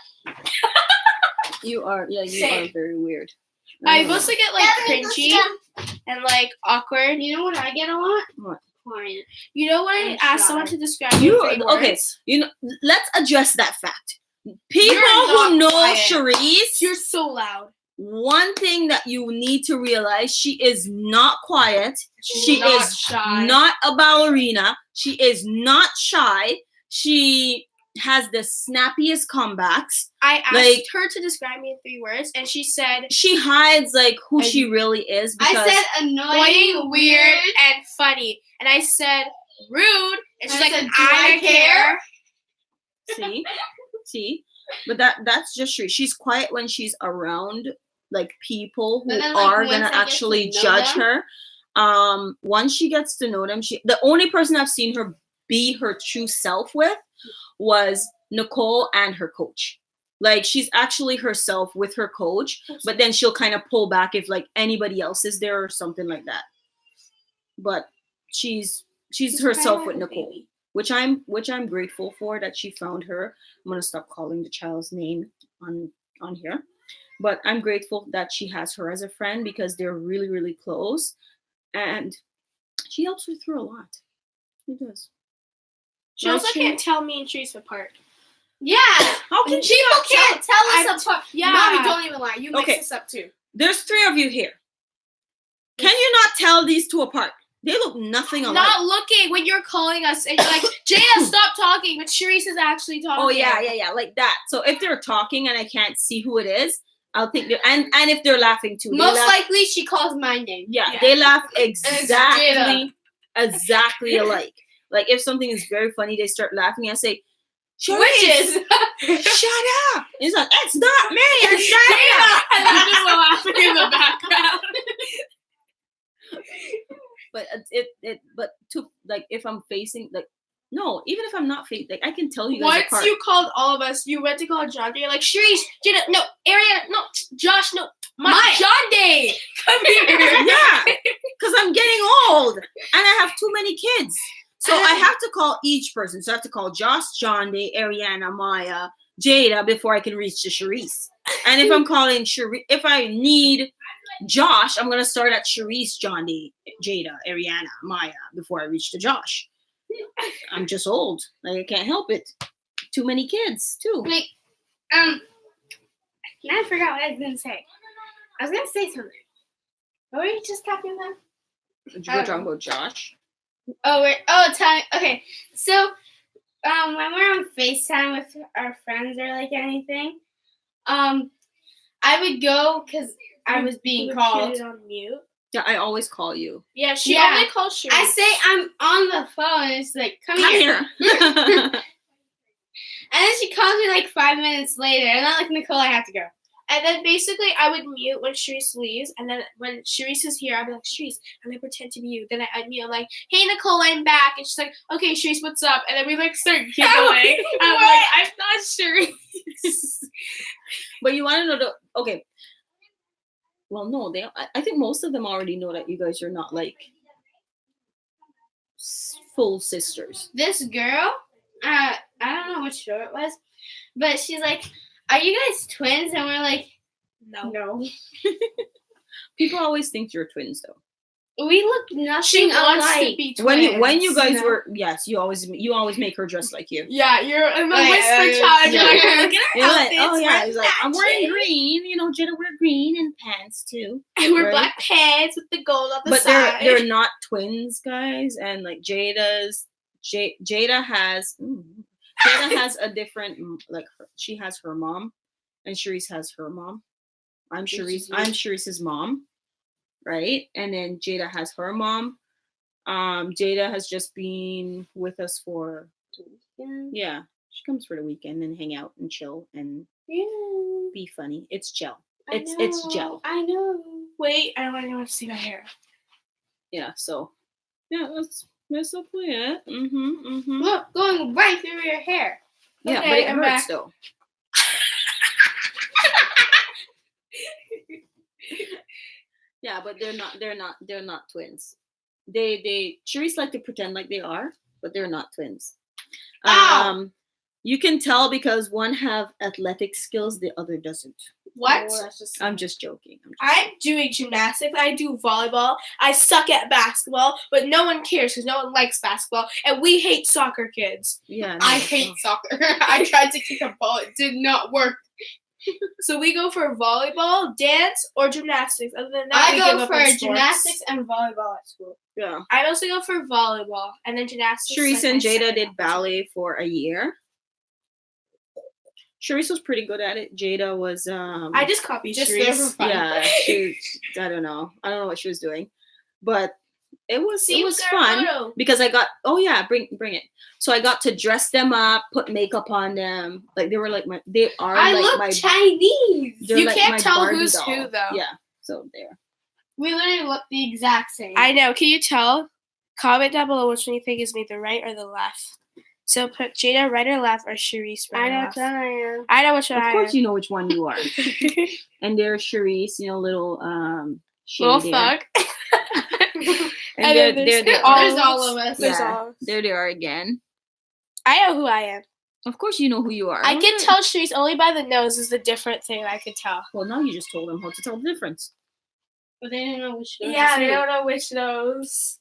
You are very weird. I mostly get like cringy and like awkward. You know what I get a lot? What? Quiet. You know when I And ask shy. someone to describe you in 3 words? Okay, you know, let's address that fact. People You're who not know quiet. Charisse, You're so loud. one thing that you need to realize, she is not quiet. She not is shy. not a ballerina. She is not shy. She has the snappiest comebacks. I asked Like- her to describe me in 3 words, and she said, She hides like who she really is because I said annoying, annoying, weird, and funny. And I said, rude. And she's I like, said, do I I care. see, but that's just true. She's quiet when she's around like people who But then, like, are once gonna I get actually to know judge them- her. Once she gets to know them, the only person I've seen her be her true self with was Nicole and her coach. Like, she's actually herself with her coach, but then she'll kind of pull back if like anybody else is there or something like that. But she's herself with Nicole, which I'm grateful for that she found her. I'm gonna stop calling the child's name on here, but I'm grateful that she has her as a friend because they're really, really close, and she helps her through a lot. She does. She Right, also she- can't tell me and Therese apart. Yeah. How can she People not can't tell us apart. Yeah. Mommy, don't even lie. You mix Okay. this up too. There's 3 of you here. Can you not tell these 2 apart? They look nothing alike. Not looking when you're calling us and you're like, Jada, stop talking, but Therese is actually talking. Oh yeah, like that. So if they're talking and I can't see who it is, I'll think they're and if they're laughing too. They Most laugh, likely she calls my name. yeah, Yeah. they laugh it's exactly alike. Like if something is very funny, they start laughing. I say, Witches. shut up. It's like, it's not me, it's Jada. And I'm just laughing in the background. But but to like if I'm facing like no, even if I'm not facing, like I can tell you guys Once apart. you called all of us, you went to call John Day. You're like, Therese, Jada, no, Ariana, no, Josh, no, Maya. John Day, come here. Yeah, because I'm getting old and I have too many kids. So I have to call each person. So I have to call Josh, John Day, Ariana, Maya, Jada before I can reach to Charisse. And if I'm calling Charisse, if I need Josh, I'm going to start at Charisse, John Day, Jada, Ariana, Maya before I reach to Josh. I'm just old. Like I can't help it. Too many kids too. Like, now I forgot what I was gonna say. I was gonna say something. What were you just talking about? You were talking about Josh. Okay. So, when we're on FaceTime with our friends or like anything, I would go because I was being called. Put it on mute. Yeah, I always call you. Yeah, she Yeah. only calls Therese. I say I'm on the phone. And it's like, come here. Come here. And then she calls me like 5 minutes later, and I'm like, Nicole, I have to go. And then basically I would mute when Therese leaves, and then when Therese is here, I'd be like, Therese, I'm gonna pretend to be you. Then I'd mute, I'm like, hey Nicole, I'm back. And she's like, okay, Therese, what's up? And then we like start giggling. I'm like, I'm not Therese. But you want to know the okay. Well, no, I think most of them already know that you guys are not like full sisters. This girl, I don't know which show it was, but she's like, are you guys twins? And we're like, no. People always think you're twins, though. We look She nothing wants to alike. be twins. When you guys no. were you always make her dress like you. Yeah, you're in the Oh, yeah, whisper yeah, child. yeah. You're like, look at her You're like, outfits. oh yeah, he's like, I'm wearing matching. green. You know, Jenna wear green and pants too. And we're right? black pants with the gold on the But side. they're not twins, guys. And like Jada has a different like she has her mom, and Charisse has her mom. I'm Charisse's mom, right? And then Jada has her mom. Jada has just been with us for yeah. She comes for the weekend and hang out and chill and be funny. It's gel. It's gel. I know. Wait, I want to see my hair. Yeah. So yeah, Misappropriate. Look, going right through your hair. Yeah, Okay, but it I'm hurts back. though. Yeah, but they're not twins. Cherise like to pretend like they are, but they're not twins. Ow! You can tell because one have athletic skills, the other doesn't. What? I'm just joking. I'm doing gymnastics. I do volleyball. I suck at basketball, but no one cares because no one likes basketball, and we hate soccer kids. Yeah, no, I hate soccer. I tried to kick a ball. It did not work. So we go for volleyball, dance, or gymnastics. Other than that, I we go give up for on sports. gymnastics and volleyball at school. Yeah. I also go for volleyball, and then gymnastics. Cherise like and my Jada second did option. ballet for a year. Cherise was pretty good at it. Jada was I just copied Just there for Cherise. fun. yeah, she I don't know what she was doing, but it was fun because I got bring it. So I got to dress them up, put makeup on them. Like they were like I look Chinese. they're You like can't my tell Barbie who's doll. who, though. Yeah, so there. We literally look the exact same. I know. Can you tell? Comment down below which one you think is me, the right or the left. So put Jada right or left or Cherise right I or know left. which one I am. I know which one Of I course am. you know which one you are. And there's Cherise, little Little shady thug. And And then they're there's all of us. There's yeah, all of us. there they are again. I know who I am. Of course you know who you are. I can tell Cherise only by the nose is the different thing I could tell. Well, now you just told them how to tell the difference. But they didn't know which nose Yeah, is they who. don't know which nose.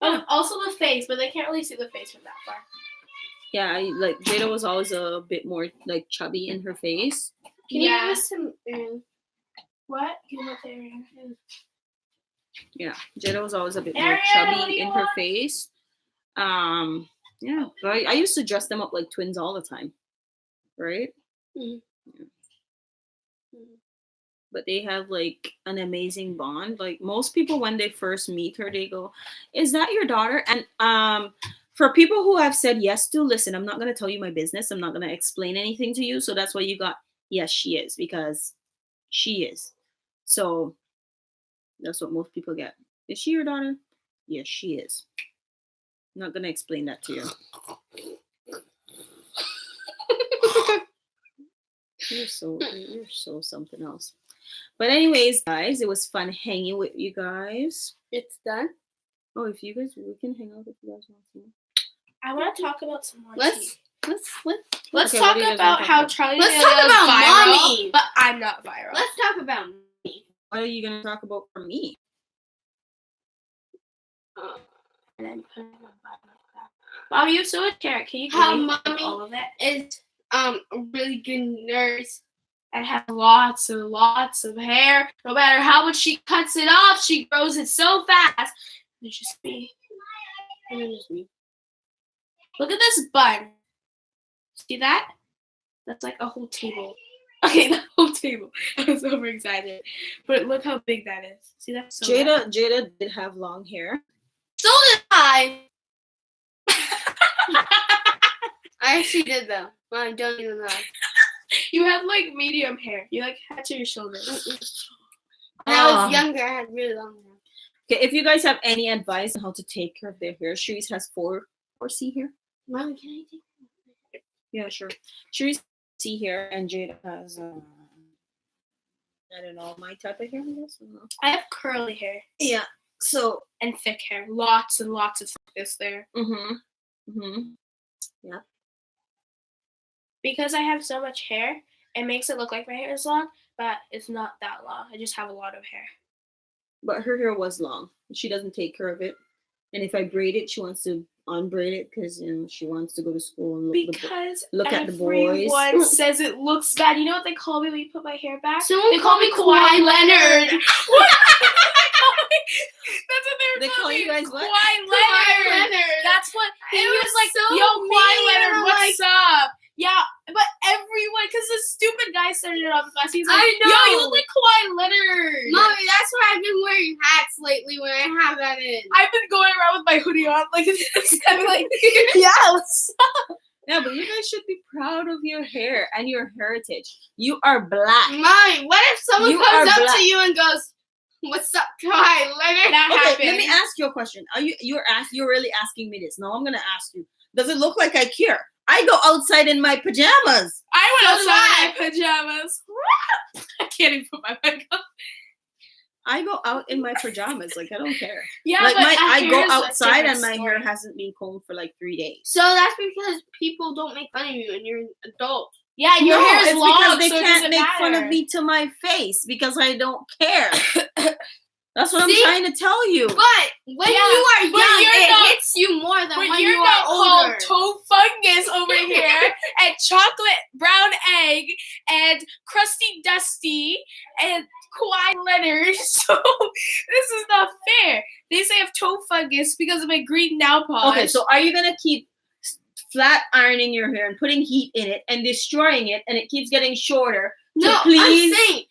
Oh, also the face, but they can't really see the face from that far. Yeah, like Jada was always a bit more like chubby in her face. Can you give us some? What? Give me there. Yeah, Jada was always a bit more Ariana, what do chubby you in her want? face. Yeah, but I used to dress them up like twins all the time, right? Mhm. Yeah. But they have like an amazing bond. Like most people, when they first meet her, they go, "Is that your daughter?" And for people who have said yes to, listen, I'm not gonna tell you my business. I'm not gonna explain anything to you. So that's why you got yes, she is, because she is. So that's what most people get. Is she your daughter? Yes, she is. I'm not gonna explain that to you. You're so something else. But anyways, guys, it was fun hanging with you guys. It's done. Oh, if you guys, we can hang out if you guys want to. I want to talk about some more tea. Let's Let's Okay, talk what do you guys about wanna how talk Charlie Let's D'Amelio talk is about viral, mommy. but I'm not viral. Let's talk about me. What are you gonna talk about for me? And then put it in the bottom of that. Mom, you have so much hair. Can you give How me mommy all of it? is a really good nurse. And have lots and lots of hair. No matter how much she cuts it off, she grows it so fast. It's just me. And then just me. Look at this bun. See that? That's like a whole table. Okay, the whole table. I was over excited. But look how big that is. See, that's so bad. Jada did have long hair. So did I. I actually did though. Well, I don't even know. You had like medium hair. You like had to your shoulders. When I was younger, I had really long hair. Okay, if you guys have any advice on how to take care of their hair, Cherise has 4C hair. Mom, can I take? Yeah, sure. Cherise has C hair, and Jada has I don't know, my type of hair. I guess. I don't know. I have curly hair. Yeah. So. And thick hair. Lots and lots of thickness there. Yeah. Because I have so much hair, it makes it look like my hair is long, but it's not that long. I just have a lot of hair. But her hair was long. She doesn't take care of it. And if I braid it, she wants to unbraid it because she wants to go to school and look at the boys. Everyone says it looks bad. You know what they call me when you put my hair back? Someone They call me Kawhi Leonard. That's what They call you guys what? Kawhi Leonard. That's what he was like. so Yo, Kawhi mean. Leonard, I'm what's up? Yeah, but everyone, because the stupid guy started it off the class. He's like, I know. yo, you look like Kawhi Leonard. Mommy, that's why I've been wearing hats lately when I have that in. I've been going around with my hoodie on, like, I'm like, yes. Yeah, but you guys should be proud of your hair and your heritage. You are black. Mommy, what if someone You comes are up black. to you and goes, What's up, Kawhi Leonard? That Okay, happened. let me ask you a question. You're really asking me this? No, I'm gonna ask you. Does it look like I care? I go outside in my pajamas. I went So outside in my pajamas. I can't even put my mic on. I go out in my pajamas. Like I don't care. Yeah, Like but I go hair's a outside and different my hair story. hasn't been combed for like 3 days. So that's because people don't make fun of you and you're an adult. Yeah, your No, hair is it's long, because they so it can't doesn't make fun of matter. me to my face because I don't care. That's what See? I'm trying to tell you. But when Yeah, you are but young, you're it not- hits you more than But when you're you not are called older. toe fungus over here, and chocolate brown egg, and crusty dusty, and Kawhi Leonard. So this is not fair. They say I have toe fungus because of my green nail polish. Okay, so are you gonna keep flat ironing your hair and putting heat in it and destroying it, and it keeps getting shorter? No, please, I'm saying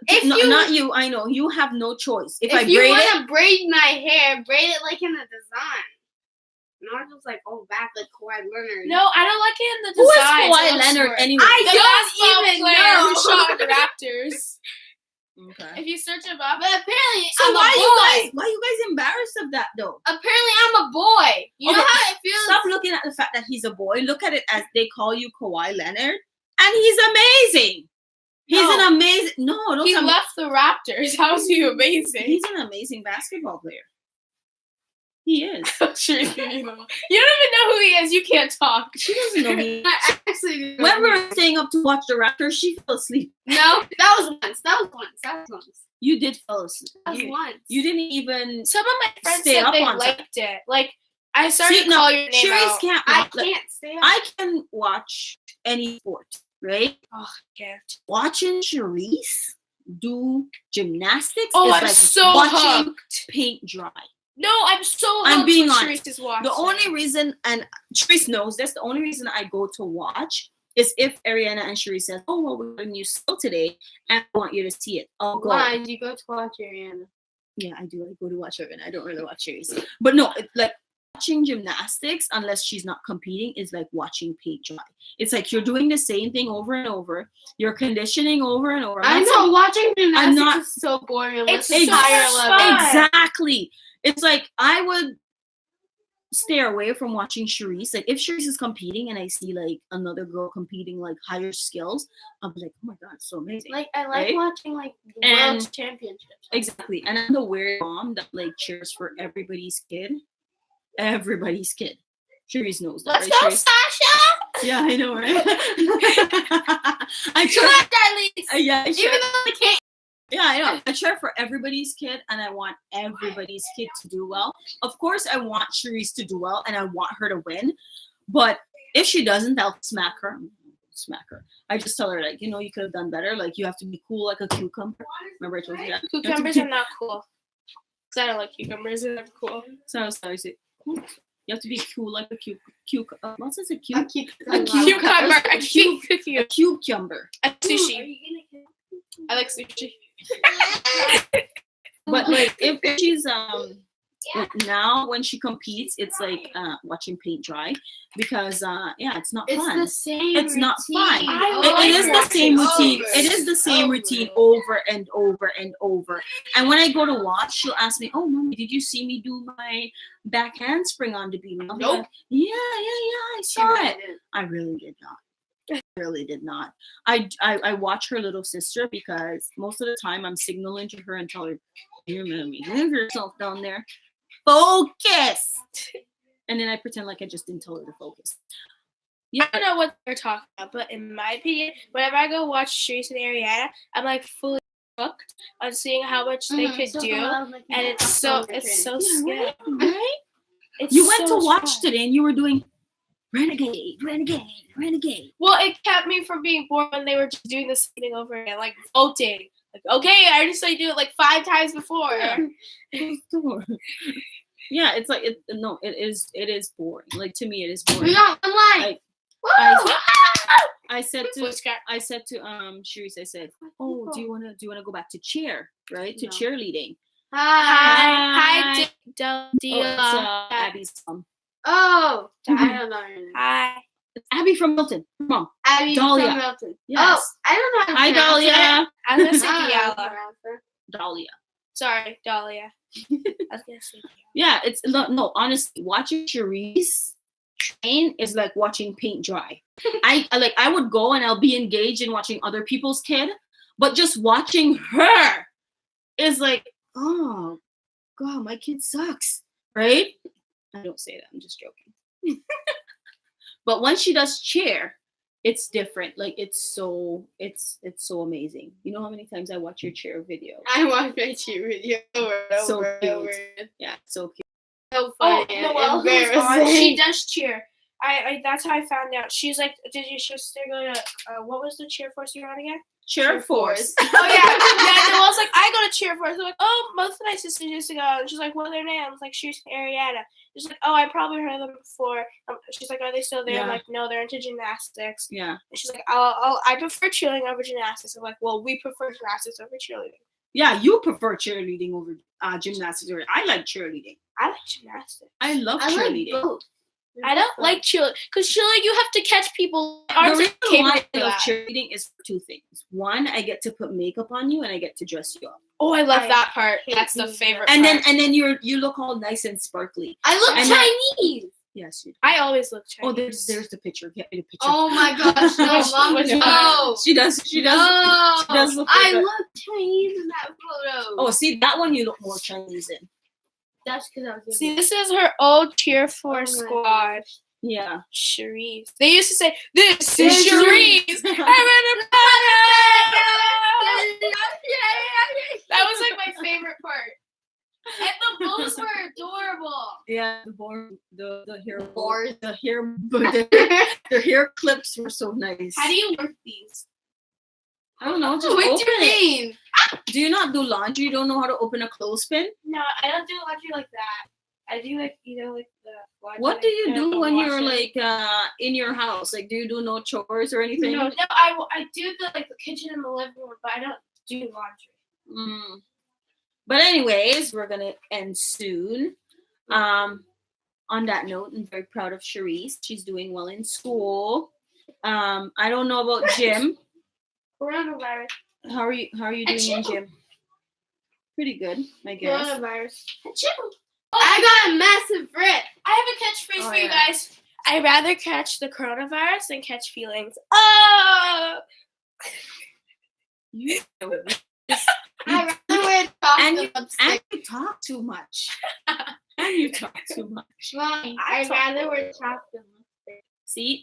if no, you- not you. I know you have no choice. If I if you braid it, want to braid my hair, braid it like in a design. Not just like back like Kawhi Leonard. No, I don't like it in the who is design. It Kawhi looks Leonard weird. anyway? I The don't basketball even player know. who shot the Raptors. Okay. If you search him up, But apparently So I'm why a you boy. guys embarrassed of that though? Apparently I'm a boy. You know Okay, how it feels? Stop looking at the fact that he's a boy. Look at it as they call you Kawhi Leonard, and he's amazing. He's No. an amazing. No, don't he tell me. left the Raptors. How is he amazing? He's an amazing basketball player. He is. Sure, you don't even know who he is. You can't talk. She doesn't know me. I actually When we were staying up to watch the Raptors, she fell asleep. No, that was once. You did fall asleep. That was once. You didn't even. Some of my friends Stay said up they on liked it. Like I started See, to no, call your name Cherise out. can't. I watch- like, can't stay up. I can watch any sport, right? Oh, can't. Watching Cherise do gymnastics Oh, is I'm like so watching hooked. paint dry. No, I'm so hooked. I'm being when honest. Sharice is watching. The only reason, and Cherise knows this, the only reason I go to watch is if Ariana and Cherise says, "Oh, well, we have a new skill today, and I want you to see it." I'll go. Why did you go to watch Ariana? Yeah, I do. I go to watch Ariana. I don't really watch Cherise, but no, it's like watching gymnastics, unless she's not competing, is like watching paint dry. It's like you're doing the same thing over and over. You're conditioning over and over. I I'm know watching gymnastics not- is so boring. It's Unless so higher much level. fun. Exactly. It's like I would stay away from watching Cherise. Like if Cherise is competing and I see like another girl competing like higher skills, I'm like, oh my god, it's so amazing. Like I like Right? watching like And- world championships. Exactly. And I'm the weird mom that like cheers for everybody's kid. Everybody's kid. Cherise knows that, Let's right? go, Cherise? Sasha! Yeah, I know, right? I Come cheer. on, Darlene. Yeah, I cheer. Even though I can't. Yeah, I know. I cheer for everybody's kid, and I want everybody's kid to do well. Of course, I want Cherise to do well, and I want her to win. But if she doesn't, I'll smack her. Smack her. I just tell her, like, you know, you could have done better. Like, you have to be cool like a cucumber. Remember I told you that? Cucumbers are not cool. Cause I don't like cucumbers. They're cool. Sorry. You have to be cool like a what's this? A I cube? keep A Cucumber. I A cube. keep cooking A cucumber. a sushi. I like sushi. But like if she's like, now when she competes, it's like watching paint dry because it's not It's fun. the same. It's not fun. routine It is the over same and routine. over It is the same and routine over. over and over and over. And when I go to watch, she'll ask me, "Oh, mommy, did you see me do my back handspring on the beam?" I'll be Nope. like, yeah, I saw it. I really did not. I really did not. I watch her little sister because most of the time I'm signaling to her and tell her, "You remember me, move yourself down there, focus." And then I pretend like I just didn't tell her to focus. I don't know what they're talking about, but in my opinion, whenever I go watch Sharice and Ariana, I'm like fully hooked on seeing how much they could do, and it's so Yeah, skilled. right? It's You went so to watch fun. today and you were doing renegade. Well, it kept me from being bored when they were just doing the same thing over again, like voting. Like, okay, I just saw you do it like 5 times before. Yeah, it's like it is boring. Like to me, it is boring. We got one line. Like, Woo! I said to Pushka. Sharice, I said, "Oh, do you wanna go back to cheer, right? To No. cheerleading?" Hi, Oh, it's Abby's mom. Oh, I don't know. Her name. Hi. It's Abby from Milton. Mom. Abby Dahlia. from Milton. Yes. Oh, I don't know how to Hi, pronounce it. Dahlia. I was gonna say I don't know how to Diala. pronounce it. Dahlia. Sorry, Dahlia. I was gonna say. Yeah, it's no. Honestly, watching Cherise train is like watching paint dry. I would go and I'll be engaged in watching other people's kid, but just watching her is like, oh God, my kid sucks, right? I don't say that. I'm just joking. But when she does cheer, it's different. Like it's so amazing. You know how many times I watch your cheer video? I watch my cheer video So over and cute. over. Yeah, it's so cute. So funny. Noelle, who's on, she does cheer. I that's how I found out. She's like, did your sister go to what was the cheer force you're on again? Cheer force. Oh yeah. Noelle's like, I go to cheer force. I'm like, oh, most of my sisters used to go. And she's like, what are their names? Like, she's Ariana. She's like, oh, I probably heard of them before. She's like, are they still there? Yeah. I'm like, no, they're into gymnastics. Yeah. And she's like, I prefer cheerleading over gymnastics. I'm like, well, we prefer gymnastics over cheerleading. Yeah, you prefer cheerleading over gymnastics. I like cheerleading. I like gymnastics. I love cheerleading. Like both. I don't like cheerleading because cheerleading you have to catch people. The reason why I love cheerleading is for two things. One, I get to put makeup on you and I get to dress you up. Oh, I love that part. That's the favorite And part. then you look all nice and sparkly. I look And Chinese. Yes, you do. I always look Chinese. Oh, there's the picture. Get me the picture. Oh my gosh, no, Mom, no. She does. She does. No. She does look I like look Chinese in that photo. Oh, see that one you look more Chinese in. That's because I was. See, this is her old cheer force Oh my squad. Yeah. Cherise. They used to say, "This is Cherise." That was like my favorite part. And the bows were adorable. Yeah, the hair clips were so nice. How do you work these? I don't know. Just What open do you it. mean? Do you not do laundry? You don't know how to open a clothespin? No, I don't do laundry like that. I do like like the laundry. What do you like do the when you're washer. like in your house? Like, do you do no chores or anything? No, I do the kitchen and the living room, but I don't do laundry. But anyways, we're gonna end soon. On that note, I'm very proud of Cherise. She's doing well in school. I don't know about gym. Coronavirus. How are you doing in gym? Pretty good, I guess. Coronavirus. I got a massive rip. I have a catchphrase for you yeah. guys. I'd rather catch the coronavirus than catch feelings. Oh! You I rather wear chocolate lipstick. and you talk too much. And you talk too much. Mom, I'd rather wear chocolate lipstick. See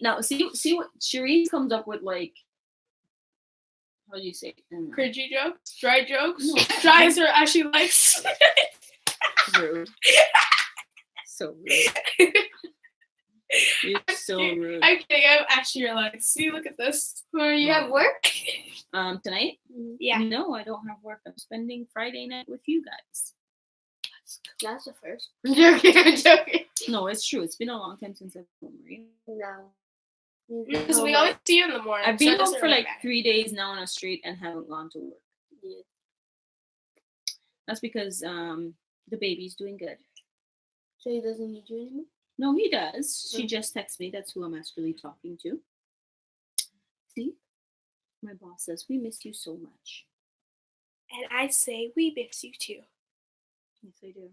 what Cherise comes up with, like, how do you say it? Cringy jokes? Dry jokes? No. Dry as she likes. Rude. So rude. You're so rude. I'm kidding. I'm actually relaxed. See, look at this. You have work? Tonight? Yeah. No, I don't have work. I'm spending Friday night with you guys. That's the first. I'm joking. No, it's true. It's been a long time since I've been home, right? No. Because we always see you in the morning. I've so been it home doesn't for really like matter. 3 days now on a straight and haven't gone to work. Yeah. That's because the baby's doing good. So he doesn't need you anymore? No, he does. She just texted me. That's who I'm actually talking to. See? My boss says, we miss you so much. And I say, we miss you too. Yes, I do.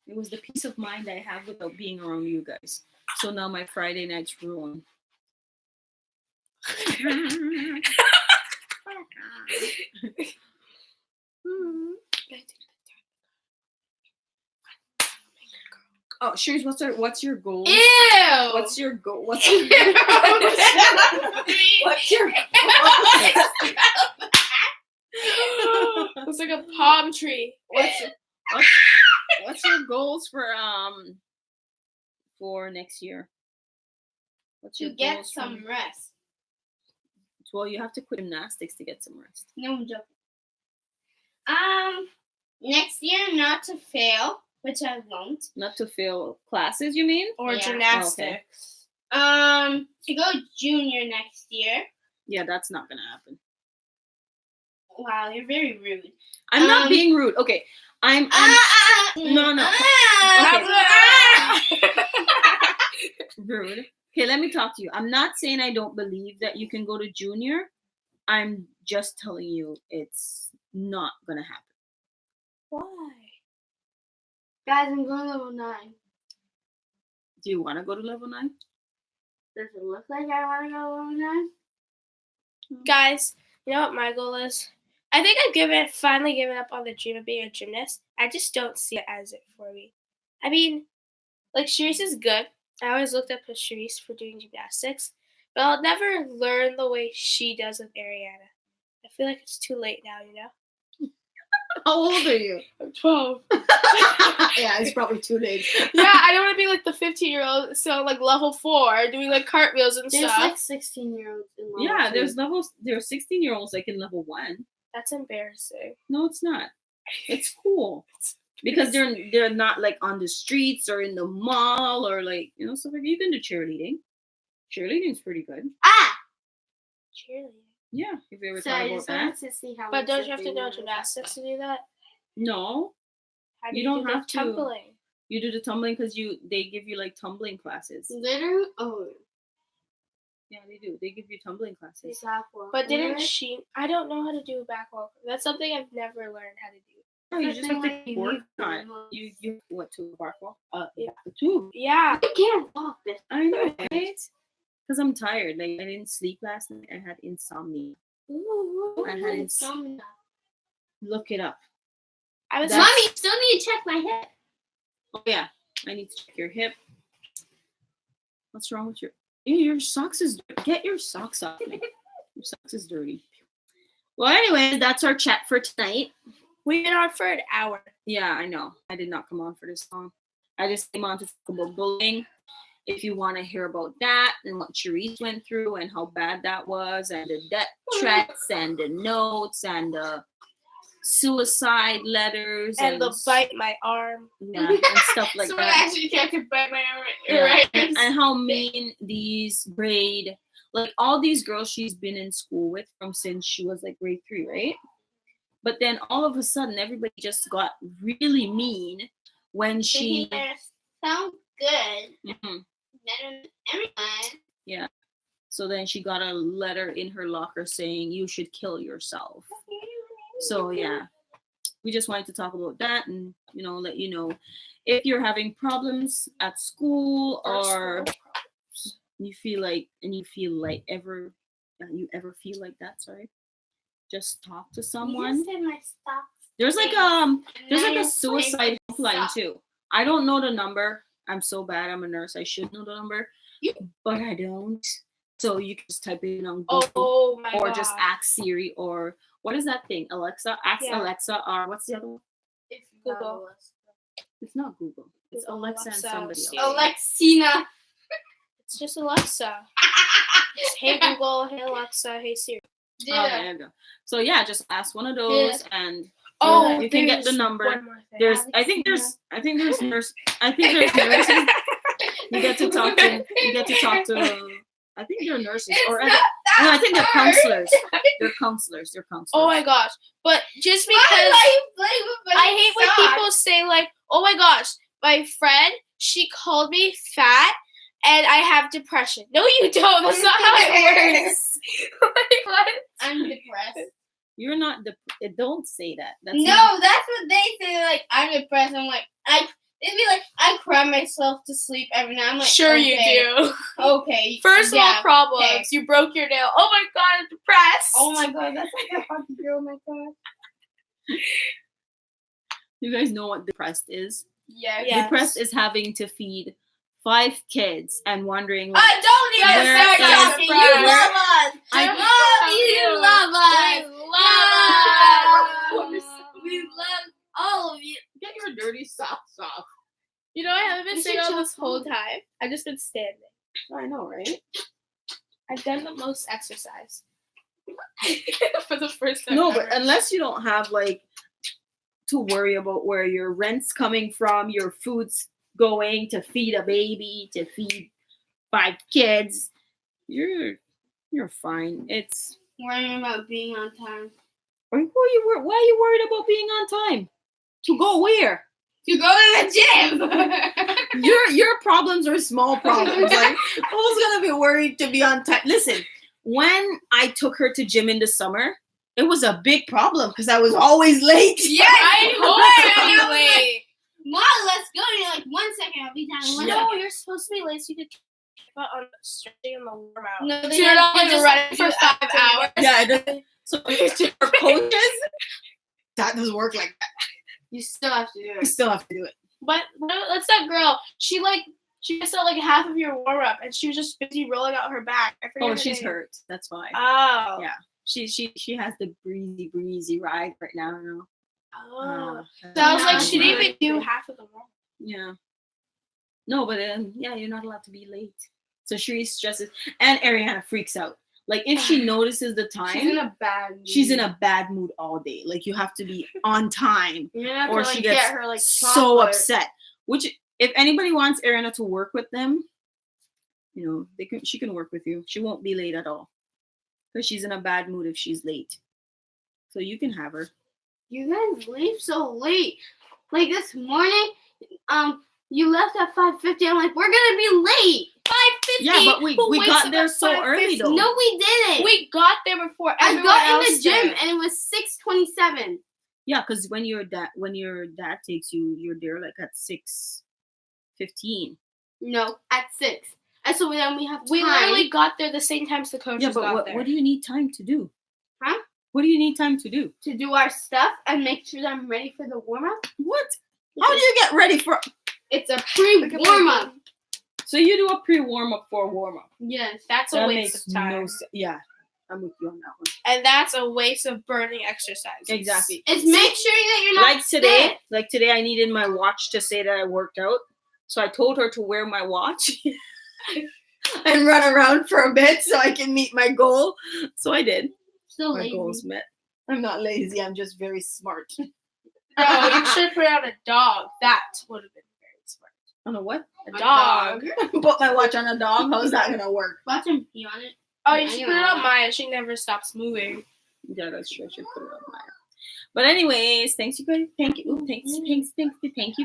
It was the peace of mind I have without being around you guys. So now my Friday night's ruined. Oh, Cherise, what's your goal? Ew! What's your goal? What's your goal? It's like a palm tree. What's your goals for next year? What's your To get goals some rest. Well, you have to quit gymnastics to get some rest. No, I'm joking. Next year, not to fail, which I won't. Not to fail classes, you mean? Or Yeah. gymnastics. To go junior next year. Yeah, that's not gonna happen. Wow, you're very rude. I'm not being rude. Okay, I'm no. Rude. Okay, let me talk to you. I'm not saying I don't believe that you can go to junior. I'm just telling you it's not gonna happen. Why? Guys, I'm going level 9. Do you want to go to level 9? Does it look like I want to go level 9? Guys, you know what my goal is? I think I've finally given up on the dream of being a gymnast. I just don't see it as it for me. I mean, like, Sharice is good. I always looked up to Sharice for doing gymnastics, but I'll never learn the way she does with Ariana. I feel like it's too late now, you know? How old are you? I'm 12. Yeah, it's probably too late. Yeah, I don't want to be like the 15-year-old, so like level 4, doing like cartwheels and There's stuff. like 16-year-olds in level 2. There's 16-year-olds like in level 1. That's embarrassing. No, it's not. It's cool. Because they're not like on the streets or in the mall or like, you know, stuff like you can do cheerleading. Cheerleading's pretty good. Cheerleading. Yeah, if you ever So thought I about just that. wanted to see how. But don't you have to know gymnastics to do that? No, How do You you don't do have the to. tumbling? you do the tumbling because they give you like tumbling classes. Literally? Oh. Yeah, they do. They give you tumbling classes. But didn't she? I don't know how to do a back walk. That's something I've never learned how to do. No, you just have to work on it. You went to a bark walk? Yeah, the tube. Yeah. I can't walk this. I know, right? Because I'm tired. Like I didn't sleep last night. I had insomnia. I had insomnia. Look it up. I was. That's- Mommy, still need to check my hip. Oh yeah, I need to check your hip. What's wrong with your socks? Get your socks off me. Your socks is dirty. Well, anyway, that's our chat for tonight. We've been on for an hour. Yeah, I know. I did not come on for this long. I just came on to talk about bullying. If you want to hear about that and what Cherise went through and how bad that was, and the death threats and the notes and the suicide letters And the bite my arm. yeah, and stuff like Someone that. actually tried to bite my arm. Yeah. Right. And how mean these grade, like all these girls she's been in school with from since she was like grade 3, right? But then all of a sudden, everybody just got really mean when she. Sound good. Mhm. Better than everyone. Yeah. So then she got a letter in her locker saying you should kill yourself. So yeah, we just wanted to talk about that and let you know if you're having problems at school or you ever feel like that. Sorry, just talk to someone. There's like a suicide helpline too. I don't know the number. I'm so bad. I'm a nurse. I should know the number, but I don't. So you can just type it in on Google Oh my or God. just ask Siri or what is that thing? Alexa. Ask Alexa or what's the other one? It's Google. It's not Google. It's Google, Alexa and Alexa, somebody Siri. else. Alexina. It's just Alexa. Just, hey Google, hey Alexa, hey Siri. Oh, there you go. So yeah, just ask one of those and Oh, you can get the there's number. one more thing. There's I think there's nurses. You get to talk to I think they're nurses or no, I think they're counselors. They're counselors. Oh my gosh. But just because I hate when people say like, oh my gosh, my friend, she called me fat and I have depression. No, you don't. That's not how it works. Like, what? I'm depressed. You're not don't say that. That's That's what they say. Like, I'm depressed. I'm like, they'd be like, I cry myself to sleep every night. I'm like, Sure okay, you do. Okay. First world problems. okay. You broke your nail. Oh my God, I'm depressed. Oh my God, that's like a fucking girl. Oh my God. You guys know what depressed is? Yeah. Yes. Depressed is having to feed 5 kids and wondering like, I don't even Where start is talking. the You pride? love us. You love us. We love all of you. get your dirty socks off. You know, I haven't been You sitting should on this just whole walk. time. I've just been standing. I know, right? I've done the most exercise. For the first time No, ever. but unless you don't have like to worry about where your rent's coming from, your food's going to feed a baby, to feed 5 kids, you're fine. It's Worrying about being on time. why are you worried about being on time? To go where? To go to the gym. Your problems are small problems. Like who's gonna be worried to be on time? Listen, when I took her to gym in the summer, it was a big problem because I was always late. Yeah, I know. Late. Mom, let's go. You're like, 1 second, I'll be down. No, you're supposed to be late so you could put on stretching in the warm out. No, So they you're not just running for 5 hours. Yeah, it doesn't. So our coaches, that doesn't work like that. You still have to do You it. still have to do it. But that's that girl. She missed out like half of your warm up, and she was just busy rolling out her back. I forget Oh, her she's name. hurt. That's why. Oh. Yeah. She has the breezy ride right now. Oh. So I was like, she didn't even do half of the warm. Yeah. No, but yeah, you're not allowed to be late. So she stresses, and Ariana freaks out. Like if she notices the time, she's in a bad mood all day. Like you have to be on time, or she gets get her, like, so chocolate. upset. Which, if anybody wants Ariana to work with them, she can work with you. She won't be late at all, because she's in a bad mood if she's late. So you can have her. You guys leave so late. Like this morning, you left at 5:50. I'm like, we're gonna be late. 5:50. Yeah, but we got there so early though. No, we didn't. We got there before I everyone got in else the gym did. and it was 6:27. Yeah, because when your dad takes you, you're there like at 6:15. No, at 6. And so then we have time. We literally got there the same time as the coaches Yeah, but got there. what do you need time to do? Huh? What do you need time to do? To do our stuff and make sure that I'm ready for the warm up. What? How do you get ready for? It's a pre-warm up. So you do a pre-warm up for a warm up. Yes. That's a waste of time. Yeah, I'm with you on that one. And that's a waste of burning exercise. Exactly. It's make sure that you're not sick. Like today, I needed my watch to say that I worked out. So I told her to wear my watch and run around for a bit so I can meet my goal. So I did. Still My lazy. goals met. I'm not lazy. I'm just very smart. No, you should put out a dog. That would have been very smart. On a what? A dog. Put my watch on a dog? How's that gonna work? Watch him pee on it. Oh, you should put it on Maya. She never stops moving. Yeah, that's true. I should put it on mine. But anyways, thanks you guys. Thank you. Ooh, thank you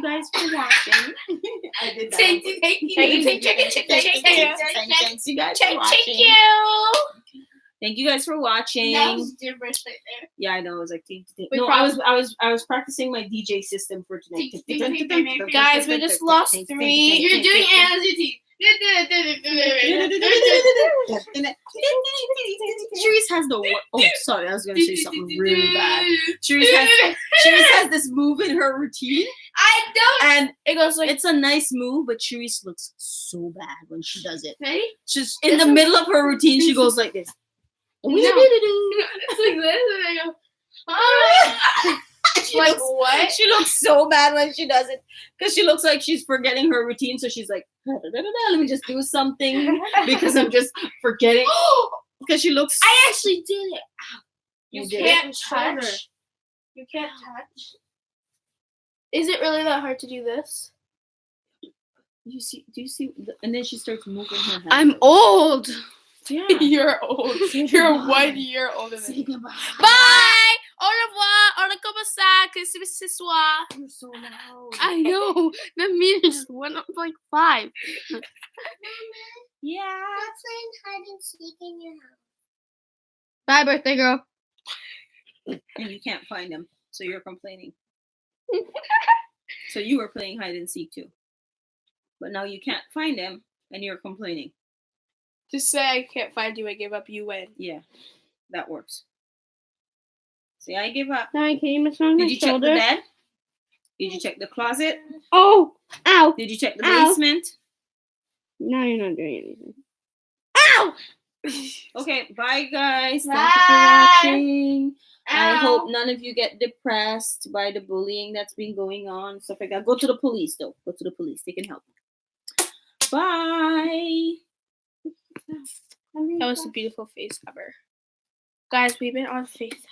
guys for watching. I did that. Thank you. Thanks you guys for watching. Thank you guys for watching. That was different right there. Yeah, I know. It was like no, I was practicing my DJ system for tonight. Guys, we just lost 3. You're doing Anna's routine. Cherise has the oh, sorry, I was gonna say something really bad. Cherise has this move in her routine. I don't. And it goes like it's a nice move, but Cherise looks so bad when she does it. Ready? She's in the middle of her routine. She goes like this. It's like this, and I go. like what? She looks so bad when she does it because she looks like she's forgetting her routine. So she's like, let me just do something because I'm just forgetting. Because she looks. I actually did it. You did can't it? touch. You can't touch. Is it really that hard to do this? Do you see? And then she starts moving her hand. I'm old. Yeah. You're old. You're 1 year older than Say me. goodbye. Bye! Au revoir! Hola, ¿cómo está? Que ce soir? You're so loud. I know. That meter just went up like 5. Yeah. We're playing hide and seek in your house. Bye, birthday girl. And you can't find them, so you're complaining. So you were playing hide and seek too. But now you can't find them, and you're complaining. Just say I can't find you, I give up, you win. Yeah, that works. See, I give up. Now I came on my Did you check the bed? Did you check the closet? Oh, ow. Did you check the Ow. basement? No, you're not doing anything. Ow! Okay, bye guys. Thank you Bye. for watching. I Ow. hope none of you get depressed by the bullying that's been going on. Stuff like that. Go to the police though. Go to the police. They can help. Bye. That was the beautiful face ever. Guys, we've been on FaceTime.